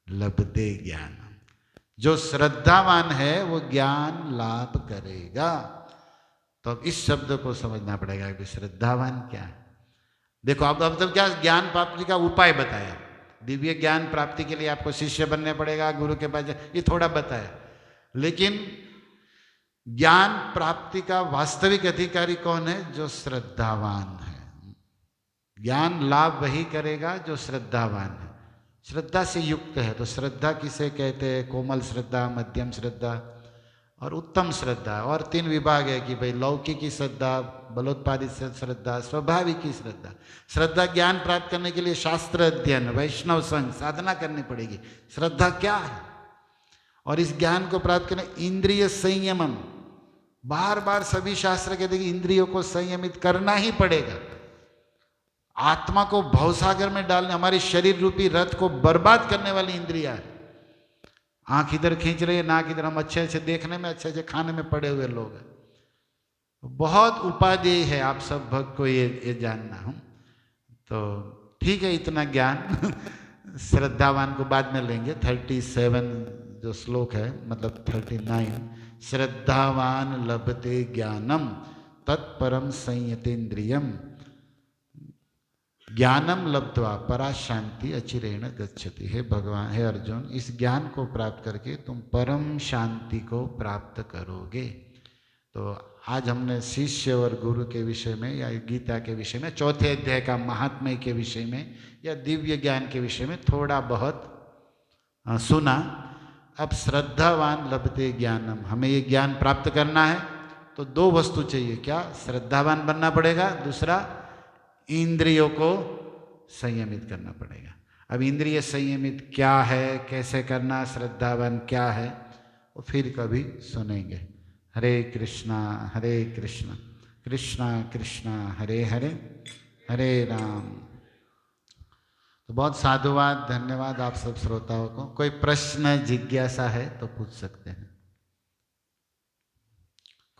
S1: लभते ज्ञान, जो श्रद्धावान है वो ज्ञान लाभ करेगा। तो अब इस शब्द को समझना पड़ेगा कि श्रद्धावान क्या है। देखो अब तब क्या ज्ञान प्राप्ति का उपाय बताया, दिव्य ज्ञान प्राप्ति के लिए आपको शिष्य बनने पड़ेगा, गुरु के पास ये थोड़ा बताया, लेकिन ज्ञान प्राप्ति का वास्तविक अधिकारी कौन है? जो श्रद्धावान है। ज्ञान लाभ वही करेगा जो श्रद्धावान है, श्रद्धा से युक्त है। तो श्रद्धा किसे कहते हैं? कोमल श्रद्धा, मध्यम श्रद्धा और उत्तम श्रद्धा। और 3 विभाग है कि भाई लौकिकी श्रद्धा, बलोत्पादित श्रद्धा, स्वाभाविक की श्रद्धा। श्रद्धा ज्ञान प्राप्त करने के लिए शास्त्र अध्ययन, वैष्णव संघ, साधना करनी पड़ेगी। श्रद्धा क्या है? और इस ज्ञान को प्राप्त करने इंद्रिय संयमम, बार बार सभी शास्त्र कहते हैं कि इंद्रियों को संयमित करना ही पड़ेगा। आत्मा को भवसागर में डालने, हमारी शरीर रूपी रथ को बर्बाद करने वाली इंद्रिया है। आंख इधर खींच रही है, नाक इधर, हम अच्छे अच्छे देखने में, अच्छे अच्छे खाने में पड़े हुए लोग हैं। बहुत उपादेय है आप सब भक्त को ये जानना हूं। तो ठीक है, इतना ज्ञान श्रद्धावान को बाद में लेंगे। 37 जो श्लोक है, मतलब 39, श्रद्धावान लभते ज्ञानम तत्परम संयतेन्द्रियम ज्ञानम लब्ध्वा परा शांति अचिरेण गच्छति। हे भगवान, हे अर्जुन, इस ज्ञान को प्राप्त करके तुम परम शांति को प्राप्त करोगे। तो आज हमने शिष्य और गुरु के विषय में या गीता के विषय में, चौथे अध्याय का महात्म्य के विषय में या दिव्य ज्ञान के विषय में थोड़ा बहुत सुना। अब श्रद्धावान लभते ज्ञानम, हमें ये ज्ञान प्राप्त करना है तो 2 वस्तु चाहिए। क्या? श्रद्धावान बनना पड़ेगा, दूसरा इंद्रियों को संयमित करना पड़ेगा। अब इंद्रिय संयमित क्या है, कैसे करना, श्रद्धावान क्या है, वो फिर कभी सुनेंगे। हरे कृष्णा कृष्णा कृष्णा हरे हरे, हरे राम। तो बहुत साधुवाद, धन्यवाद आप सब श्रोताओं को। कोई प्रश्न जिज्ञासा है तो पूछ सकते हैं।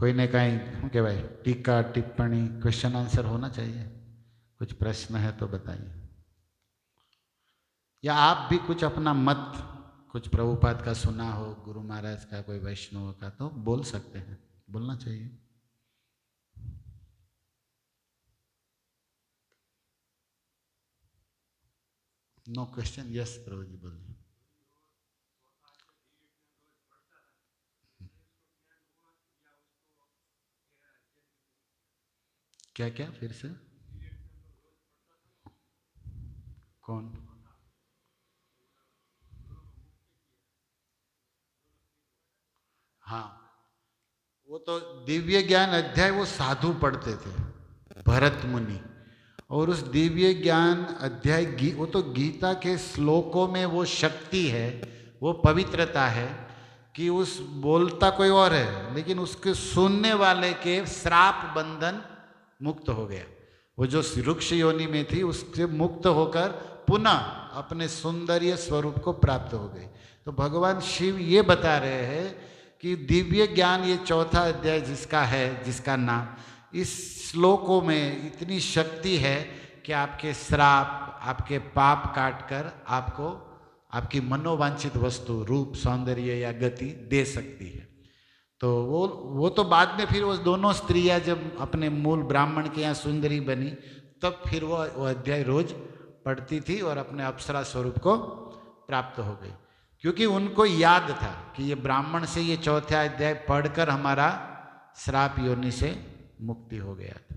S1: कोई ने कहीं कि भाई टीका टिप्पणी, क्वेश्चन आंसर होना चाहिए। कुछ प्रश्न है तो बताइए, या आप भी कुछ अपना मत, कुछ प्रभुपाद का सुना हो, गुरु महाराज का, कोई वैष्णव का, तो बोल सकते हैं, बोलना चाहिए। No question? Yes Prabhu ji बोलिए। क्या क्या? फिर से कौन? हाँ, वो तो दिव्य ज्ञान अध्याय वो साधु पढ़ते थे, भरत मुनि। और उस दिव्य ज्ञान अध्याय वो तो गीता के श्लोकों में वो शक्ति है, वो पवित्रता है कि उस बोलता कोई और है, लेकिन उसके सुनने वाले के श्राप बंधन मुक्त हो गया। वो जो रुक्ष योनि में थी उससे मुक्त होकर पुनः अपने सुंदरीय स्वरूप को प्राप्त हो गई। तो भगवान शिव ये बता रहे हैं कि दिव्य ज्ञान, ये चौथा अध्याय जिसका है, जिसका नाम, इस श्लोकों में इतनी शक्ति है कि आपके श्राप, आपके पाप काट कर आपको आपकी मनोवांछित वस्तु, रूप, सौंदर्य या गति दे सकती है। तो वो तो बाद में फिर वो दोनों स्त्रियां जब अपने मूल ब्राह्मण के यहाँ सुंदरी बनी, तब फिर वो अध्याय रोज पढ़ती थी और अपने अप्सरा स्वरूप को प्राप्त हो गई, क्योंकि उनको याद था कि ये ब्राह्मण से ये चौथा अध्याय पढ़कर हमारा श्राप योनि से मुक्ति हो गया था।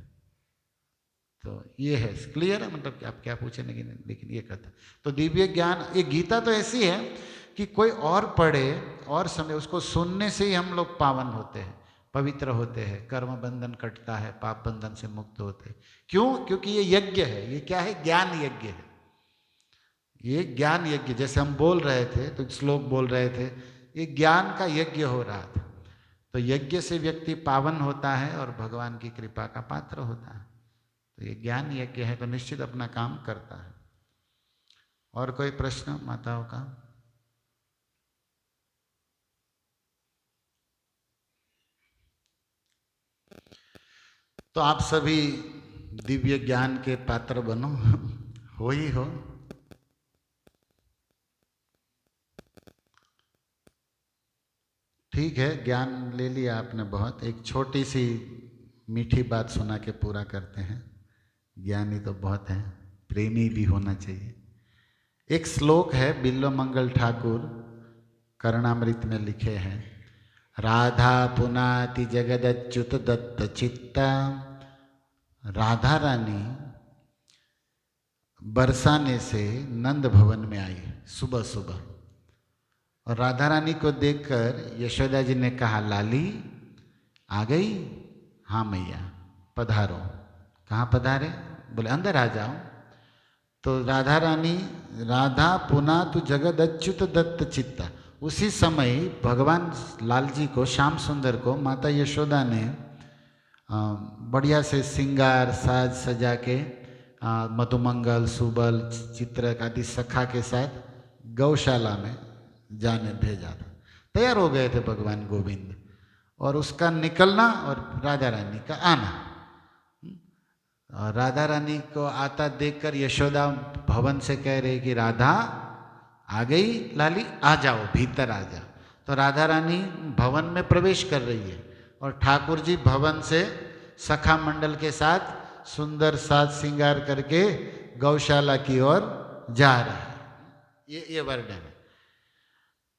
S1: तो ये है, क्लियर है, मतलब कि आप क्या पूछे, लेकिन ये कथा। तो दिव्य ज्ञान, ये गीता तो ऐसी है कि कोई और पढ़े और समझे, उसको सुनने से ही हम लोग पावन होते हैं, पवित्र होते हैं, कर्म बंधन कटता है, पाप बंधन से मुक्त होते हैं। क्यों? क्योंकि ये यज्ञ है। ये क्या है? ज्ञान यज्ञ है। ये ज्ञान यज्ञ, जैसे हम बोल रहे थे, तो श्लोक बोल रहे थे, ये ज्ञान का यज्ञ हो रहा था। तो यज्ञ से व्यक्ति पावन होता है और भगवान की कृपा का पात्र होता है। तो ये ज्ञान यज्ञ है, तो निश्चित अपना काम करता है। और कोई प्रश्न माताओं का? तो आप सभी दिव्य ज्ञान के पात्र बनो, हो ही हो। ठीक है, ज्ञान ले लिया आपने बहुत। एक छोटी सी मीठी बात सुना के पूरा करते हैं। ज्ञानी तो बहुत है, प्रेमी भी होना चाहिए। एक श्लोक है, बिल्वमंगल ठाकुर कर्णामृत में लिखे हैं। राधा पुनाति जगदच्युत दत्त चित्ता। राधा रानी बरसाने से नंद भवन में आई सुबह सुबह, और राधा रानी को देखकर यशोदा जी ने कहा, लाली आ गई? हाँ मैया, पधारो। कहाँ पधारे? बोले अंदर आ जाओ। तो राधा रानी, राधा पुना तु जगद अच्युत दत्त चित्ता। उसी समय भगवान लाल जी को, श्याम सुंदर को माता यशोदा ने बढ़िया से श्रृंगार साज सजा के मधुमंगल, सुबल, चित्रक आदि सखा के साथ गौशाला में जाने भेजा था। तैयार हो गए थे भगवान गोविंद, और उसका निकलना और राधा रानी का आना। और राधा रानी को आता देखकर यशोदा भवन से कह रही कि राधा आ गई लाली, आ जाओ, भीतर आ जाओ। तो राधा रानी भवन में प्रवेश कर रही है, और ठाकुर जी भवन से सखा मंडल के साथ सुंदर साज श्रृंगार करके गौशाला की ओर जा रहे हैं। ये वर्णन है।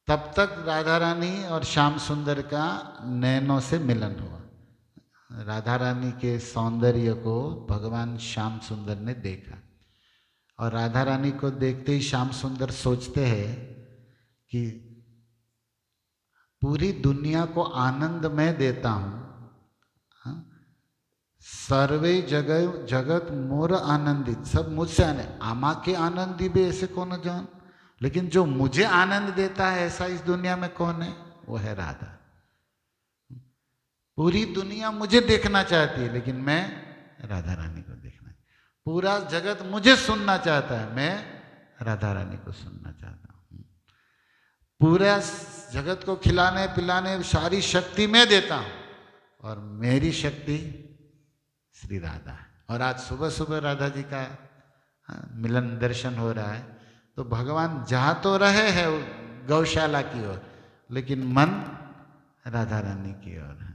S1: तब तक राधा रानी और श्याम सुंदर का नैनों से मिलन हुआ। राधा रानी के सौंदर्य को भगवान श्याम सुंदर ने देखा, और राधा रानी को देखते ही श्याम सुंदर सोचते हैं कि पूरी दुनिया को आनंद मैं देता हूँ, सर्वे जगत मोर आनंदित। सब मुझसे आनंद, आमा के आनंदी भी ऐसे कौन जान, लेकिन जो मुझे आनंद देता है ऐसा इस दुनिया में कौन है? वो है राधा। पूरी दुनिया मुझे देखना चाहती है, लेकिन मैं राधा रानी को देखना। पूरा जगत मुझे सुनना चाहता है, मैं राधा रानी को सुनना चाहता हूँ। पूरा जगत को खिलाने पिलाने सारी शक्ति मैं देता हूँ, और मेरी शक्ति श्री राधा है। और आज सुबह सुबह राधा जी का मिलन दर्शन हो रहा है। तो भगवान जा तो रहे हैं गौशाला की ओर, लेकिन मन राधा रानी की ओर है।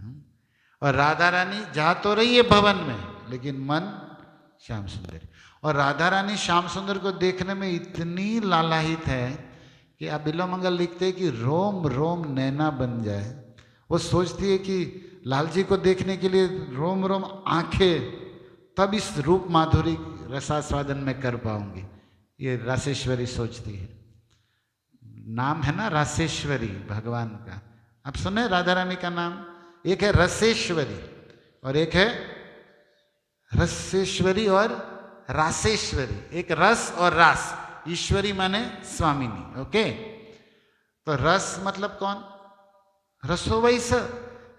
S1: और राधा रानी जा तो रही है भवन में, लेकिन मन श्याम सुंदर। और राधा रानी श्याम सुंदर को देखने में इतनी लालायित है कि आप बिल्वमंगल लिखते हैं कि रोम रोम नैना बन जाए। वो सोचती है कि लाल जी को देखने के लिए रोम रोम आंखें, तब इस रूप माधुरी रसास्वादन में कर पाऊंगी। ये रासेश्वरी सोचती है। नाम है ना रासेश्वरी भगवान का। आप सुने राधा रानी का नाम? एक है रसेश्वरी और एक है रसेश्वरी और रासेश्वरी। एक रस और रास, ईश्वरी माने स्वामिनी। ओके, तो रस मतलब कौन? रसो वैस।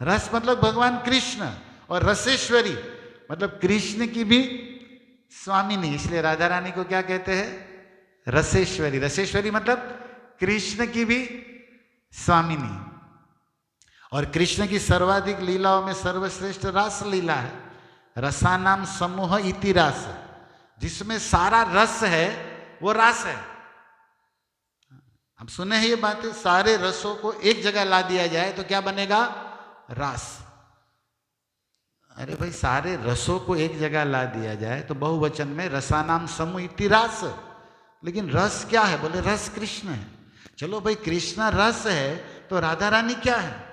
S1: रस मतलब भगवान कृष्ण, और रसेश्वरी मतलब कृष्ण की भी स्वामिनी। इसलिए राधा रानी को क्या कहते हैं? रसेश्वरी। रसेश्वरी मतलब कृष्ण की भी स्वामिनी। और कृष्ण की सर्वाधिक लीलाओं में सर्वश्रेष्ठ रास लीला है, रसानाम समूह इति रास। जिसमें सारा रस है वो रास है। अब सुने हैं ये बातें? सारे रसों को एक जगह ला दिया जाए तो क्या बनेगा? रास। अरे भाई, सारे रसों को एक जगह ला दिया जाए तो बहुवचन में रसानाम समूह इति रास। लेकिन रस क्या है? बोले रस कृष्ण है। चलो भाई, कृष्ण रस है तो राधा रानी क्या है?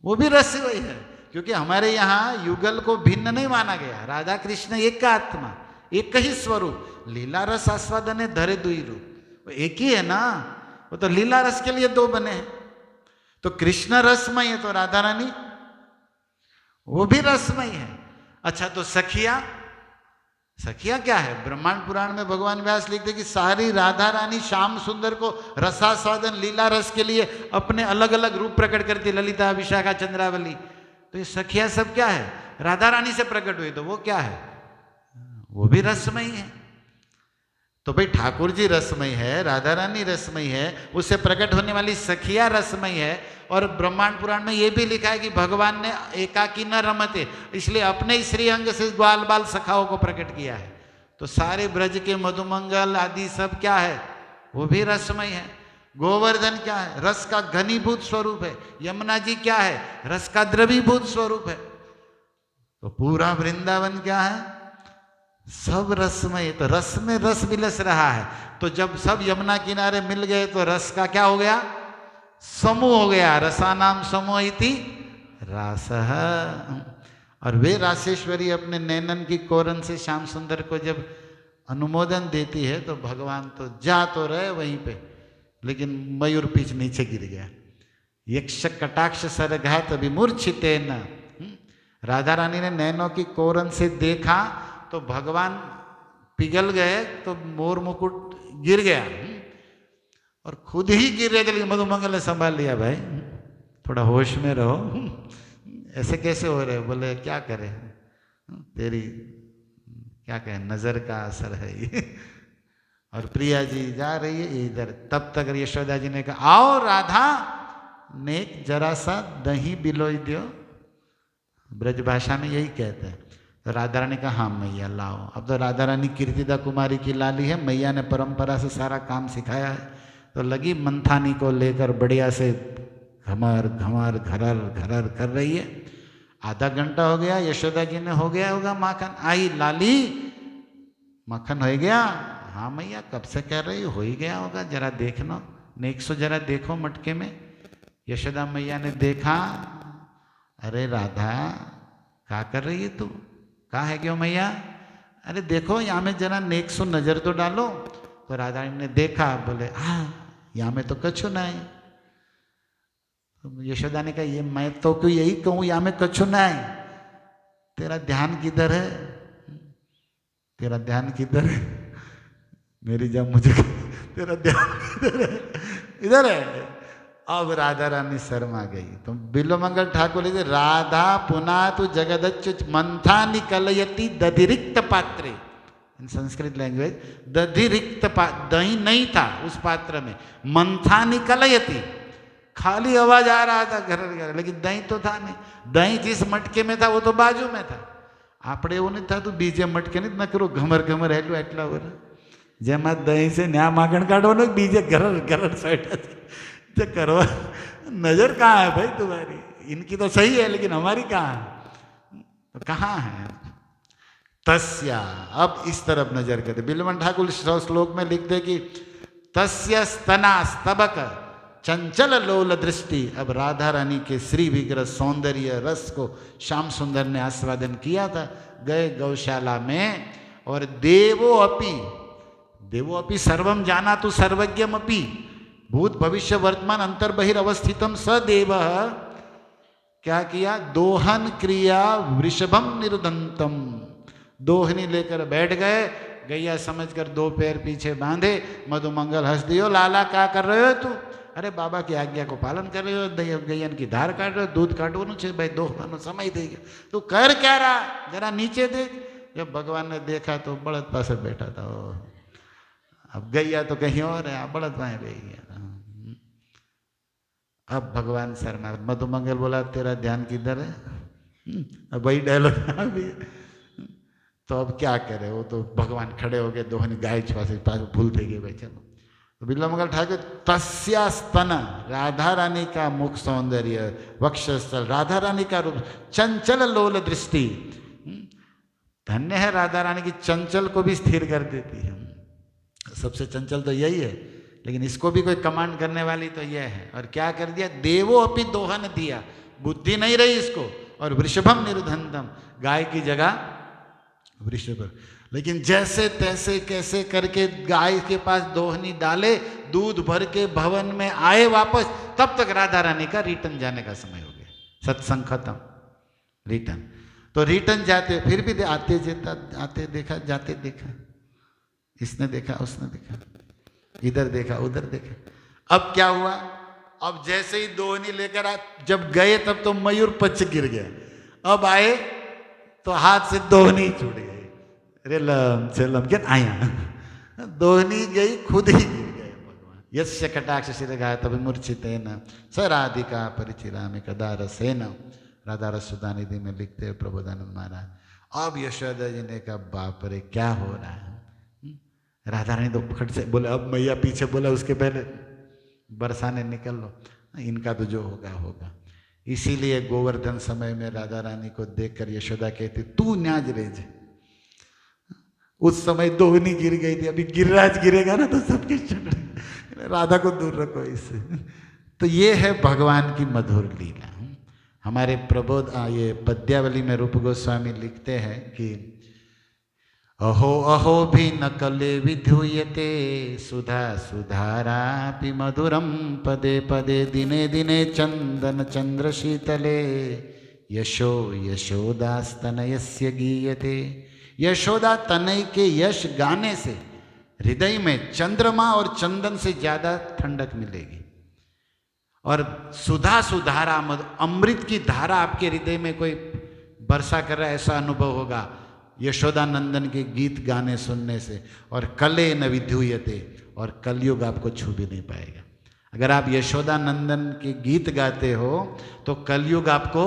S1: वो भी रस वही है, क्योंकि हमारे यहाँ युगल को भिन्न नहीं माना गया। राधा कृष्ण एक का आत्मा, एक का ही स्वरूप। लीला रस आस्वादन है धरे दुई रूप, एक ही है ना। वो तो लीला रस के लिए दो बने हैं। तो कृष्ण रसमय है तो राधा रानी वो भी रसमय है। अच्छा, तो सखिया, सखिया क्या है? ब्रह्मांड पुराण में भगवान व्यास लिखते कि सारी राधा रानी श्याम सुंदर को रसास्वादन लीला रस के लिए अपने अलग अलग रूप प्रकट करती। ललिता, विशाखा, चंद्रावली। तो ये सखिया सब क्या है? राधा रानी से प्रकट हुई। तो वो क्या है? वो भी रसमय है। तो भाई ठाकुर जी रसमय है, राधा रानी रसमय है, उससे प्रकट होने वाली सखिया रसमय है। और ब्रह्मांड पुराण में ये भी लिखा है कि भगवान ने एकाकी न रमते, इसलिए अपने श्री अंग से ग्वाल बाल सखाओं को प्रकट किया है। तो सारे ब्रज के मधुमंगल आदि सब क्या है? वो भी रसमय है। गोवर्धन क्या है? रस का घनीभूत स्वरूप है। यमुना जी क्या है? रस का द्रवीभूत स्वरूप है। तो पूरा वृंदावन क्या है? सब रसमय। तो रस में रस विलस रहा है। तो जब सब यमुना किनारे मिल गए तो रस का क्या हो गया? समूह हो गया। रसानाम समूह इति रासः। और वे रासेश्वरी अपने नैनन की कोरन से श्याम सुंदर को जब अनुमोदन देती है तो भगवान तो जा तो रहे वहीं पे, लेकिन मयूर पीछ नीचे गिर गया। यक्ष कटाक्ष सरघात विमूर्छितेन। राधा रानी ने नैनों की कोरन से देखा तो भगवान पिघल गए, तो मोर मुकुट गिर गया और खुद ही गिर रहे थे, लेकिन मधुमंगल ने संभाल लिया, भाई थोड़ा होश में रहो, ऐसे कैसे हो रहे? बोले क्या करें, तेरी क्या कहें, नजर का असर है ये। और प्रिया जी जा रही है इधर। तब तक यशोदा जी ने कहा आओ राधा, नेक जरा सा दही बिलोई दियो। ब्रज भाषा में यही कहते हैं। तो राधा रानी कहा हाँ मैया लाओ। अब तो राधा रानी कीर्तिदा कुमारी की लाली है, मैया ने परंपरा से सारा काम सिखाया है। तो लगी मंथानी को लेकर बढ़िया से घमर घमर घरर घरर कर रही है। आधा घंटा हो गया, यशोदा जी ने हो गया होगा माखन। आई लाली, माखन हो गया? हाँ मैया कब से कह रही हो ही गया होगा, जरा देखना, नेक सो जरा देखो मटके में। यशोदा मैया ने देखा, अरे राधा क्या कर रही है तू? कहा है क्यों मैया? अरे देखो यहाँ में जरा नेक सो नजर तो डालो। तो राधा ने देखा, बोले हाँ यहाँ में तो कछु नहीं। तो यशोदा ने कहा ये मैं तो क्यों यही कहूँ यहाँ में कछु नहीं, तेरा ध्यान किधर है? तेरा ध्यान किधर है? मेरी जब मुझे तेरा ध्यान किधर है? इधर है। अब राधा रानी शर्मा गई। तो बिल्वमंगल ठाकुर लिखे राधा पुनः तु जगदच्युत मंथा निकलयति दधिरिक्त पात्रे। इन संस्कृत लैंग्वेज दधिरिक्त दही नहीं था उस पात्र में, मंथा निकलयति, खाली आवाज आ रहा था घर घर, लेकिन दही तो था नहीं। दही जिस मटके में था वो तो बाजू में था। આપણે એવું नहीं था तो बीजे मटके नहीं न करो घमर घमर हेटલું એટલા वर જેમાં દહીં से न्या मागण काढવાનો बीजे घरर घरर साइड तो करवा। नजर कहाँ है भाई तुम्हारी? इनकी तो सही है लेकिन हमारी कहाँ है? तो कहाँ है? तस्या, अब इस तरफ नजर करते। बिल्वन ठाकुर श्लोक में लिखते कि तस्य स्तना स्तबक चंचल लोल दृष्टि। अब राधा रानी के श्री विग्रह सौंदर्य रस को श्याम सुंदर ने आस्वादन किया था। गए गौशाला में और देवो अपि सर्वम जाना तो सर्वज्ञम अपि भूत भविष्य वर्तमान अंतर बहिर्वस्थितम सदेव। क्या किया? दोहन क्रिया वृषभम निरुदंतम। दोहनी लेकर बैठ गए, गैया समझकर दो पैर पीछे बांधे। मधुमंगल हंस दियो, लाला क्या कर रहे हो तू? अरे बाबा की आज्ञा को पालन कर रहे हो, गैयन की धार काट रहे हो, दूध काटવાનું છે भाई, दोहવાનો समय दे गया। तू कर क्या रहा? जरा नीचे देख। जब भगवान ने देखा तो बड़द पास बैठा था। अब गैया तो कहीं और है, बड़द पाए बैठ गया। अब भगवान शर्मा। मधुमंगल बोला तेरा ध्यान किधर है? अब वही डायलॉग भी। तो अब क्या करे, वो तो भगवान खड़े हो गए, दोहनी गाय छुआ पास भूल थे गए भाई। चलो तो बिल्वमंगल ठाकुर तस्या स्तन, राधा रानी का मुख सौंदर्य, वक्षस्थल, राधा रानी का रूप, चंचल लोल दृष्टि। धन्य है राधा रानी की, चंचल को भी स्थिर कर देती है। सबसे चंचल तो यही है, लेकिन इसको भी कोई कमांड करने वाली तो यह है। और क्या कर दिया? देवो अपि दोहन दिया, बुद्धि नहीं रही इसको। और वृषभम निरुधंतम, गाय की जगह वृषभ। लेकिन जैसे तैसे कैसे करके गाय के पास दोहनी डाले, दूध भर के भवन में आए वापस। तब तक राधा रानी का रिटर्न जाने का समय हो गया। सत्संग खत्म, रिटर्न। तो रिटर्न जाते, फिर भी आते आते देखा, जाते देखा, इसने देखा उसने देखा, इधर देखा उधर देखा। अब क्या हुआ? अब जैसे ही दोहनी लेकर जब गए तब तो मयूर पच गिर गया। अब आए तो हाथ से दोहनी छूट गई। रेलम चलम क्या आया, दोहनी गई, खुद ही गिर गए भगवान। यस्य कटाक्ष शिरघात विमूर्छितेन स राधिका परिचिरामि कदा रसेन। राधा रस सुधानिधि में लिखते हैं प्रबोधानंद महाराज। अब यशोदा जी ने कहा बाप रे क्या हो रहा है? राधा रानी तो फट से बोले, अब मैया पीछे बोला उसके पहले बरसाने निकल लो, इनका तो जो होगा होगा। इसीलिए गोवर्धन समय में राधा रानी को देखकर यशोदा कहती तू न्याज रेज। उस समय दोहनी गिर गई थी, अभी गिरिराज गिरेगा ना तो सबके चढ़, राधा को दूर रखो इससे। तो ये है भगवान की मधुर लीला। हमारे प्रबोध ये पद्यावली में रूप गोस्वामी लिखते हैं कि अहो अहो भी न कले विधूयते सुधा सुधारापि मधुरम पदे पदे दिने दिने चंदन चंद्र शीतले यशो यशोदास्तनयस्य गीयते। यशोदा तनय के यश गाने से हृदय में चंद्रमा और चंदन से ज्यादा ठंडक मिलेगी। और सुधा सुधारा अमृत की धारा आपके हृदय में कोई वर्षा कर रहा है ऐसा अनुभव होगा यशोदा नंदन के गीत गाने सुनने से। और कले न विधूयते, और कलयुग आपको छू भी नहीं पाएगा। अगर आप यशोदा नंदन के गीत गाते हो तो कलयुग आपको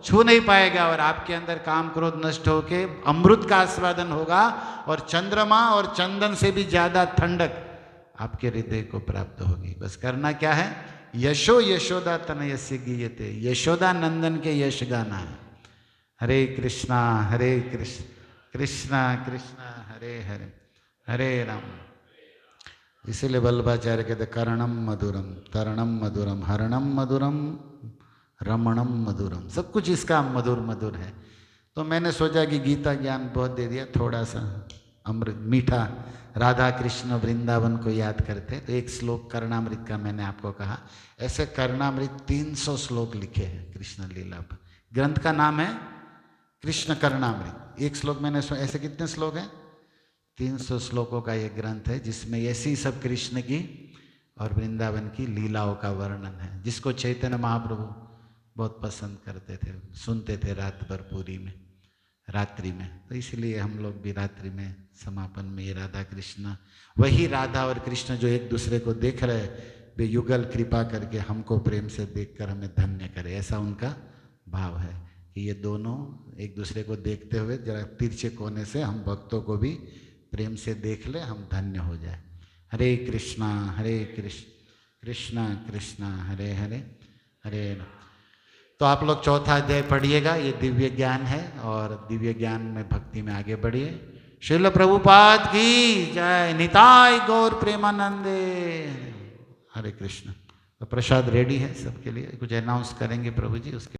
S1: छू नहीं पाएगा, और आपके अंदर काम क्रोध नष्ट होके अमृत का आस्वादन होगा, और चंद्रमा और चंदन से भी ज्यादा ठंडक आपके हृदय को प्राप्त होगी। बस करना क्या है, यशो यशोदा तनयस्य गीयते, यशोदा नंदन के यश गाना है। हरे कृष्णा कृष्णा कृष्णा हरे हरे हरे राम। इसीलिए वल्लभाचार्य कहते कर्णम मधुरम तरणम मधुरम हरणम मधुरम रमणम मधुरम, सब कुछ इसका मधुर मधुर है। तो मैंने सोचा कि गीता ज्ञान बहुत दे दिया, थोड़ा सा अमृत मीठा राधा कृष्ण वृंदावन को याद करते। तो एक श्लोक कर्णामृत का मैंने आपको कहा, ऐसे कर्णामृत 300 श्लोक लिखे हैं कृष्ण लीला पर। ग्रंथ का नाम है कृष्ण कर्णामृत। एक श्लोक मैंने ऐसे कितने श्लोक हैं, 300 श्लोकों का ये ग्रंथ है, जिसमें ऐसी सब कृष्ण की और वृंदावन की लीलाओं का वर्णन है, जिसको चैतन्य महाप्रभु बहुत पसंद करते थे, सुनते थे रात भर पूरी में रात्रि में। तो इसलिए हम लोग भी रात्रि में समापन में ये राधा कृष्ण, वही राधा और कृष्ण जो एक दूसरे को देख रहे, वे युगल कृपा करके हमको प्रेम से देखकर हमें धन्य करे, ऐसा उनका भाव है कि ये दोनों एक दूसरे को देखते हुए जरा तिरछे कोने से हम भक्तों को भी प्रेम से देख ले, हम धन्य हो जाए। हरे कृष्णा कृष्णा कृष्णा हरे हरे हरे राम। तो आप लोग चौथा अध्याय पढ़िएगा, ये दिव्य ज्ञान है, और दिव्य ज्ञान में भक्ति में आगे बढ़िए। श्रील प्रभुपाद की जय, निताय गौर प्रेमानंदे। हरे कृष्ण। तो प्रसाद रेडी है सबके लिए, कुछ अनाउंस करेंगे प्रभु जी उसके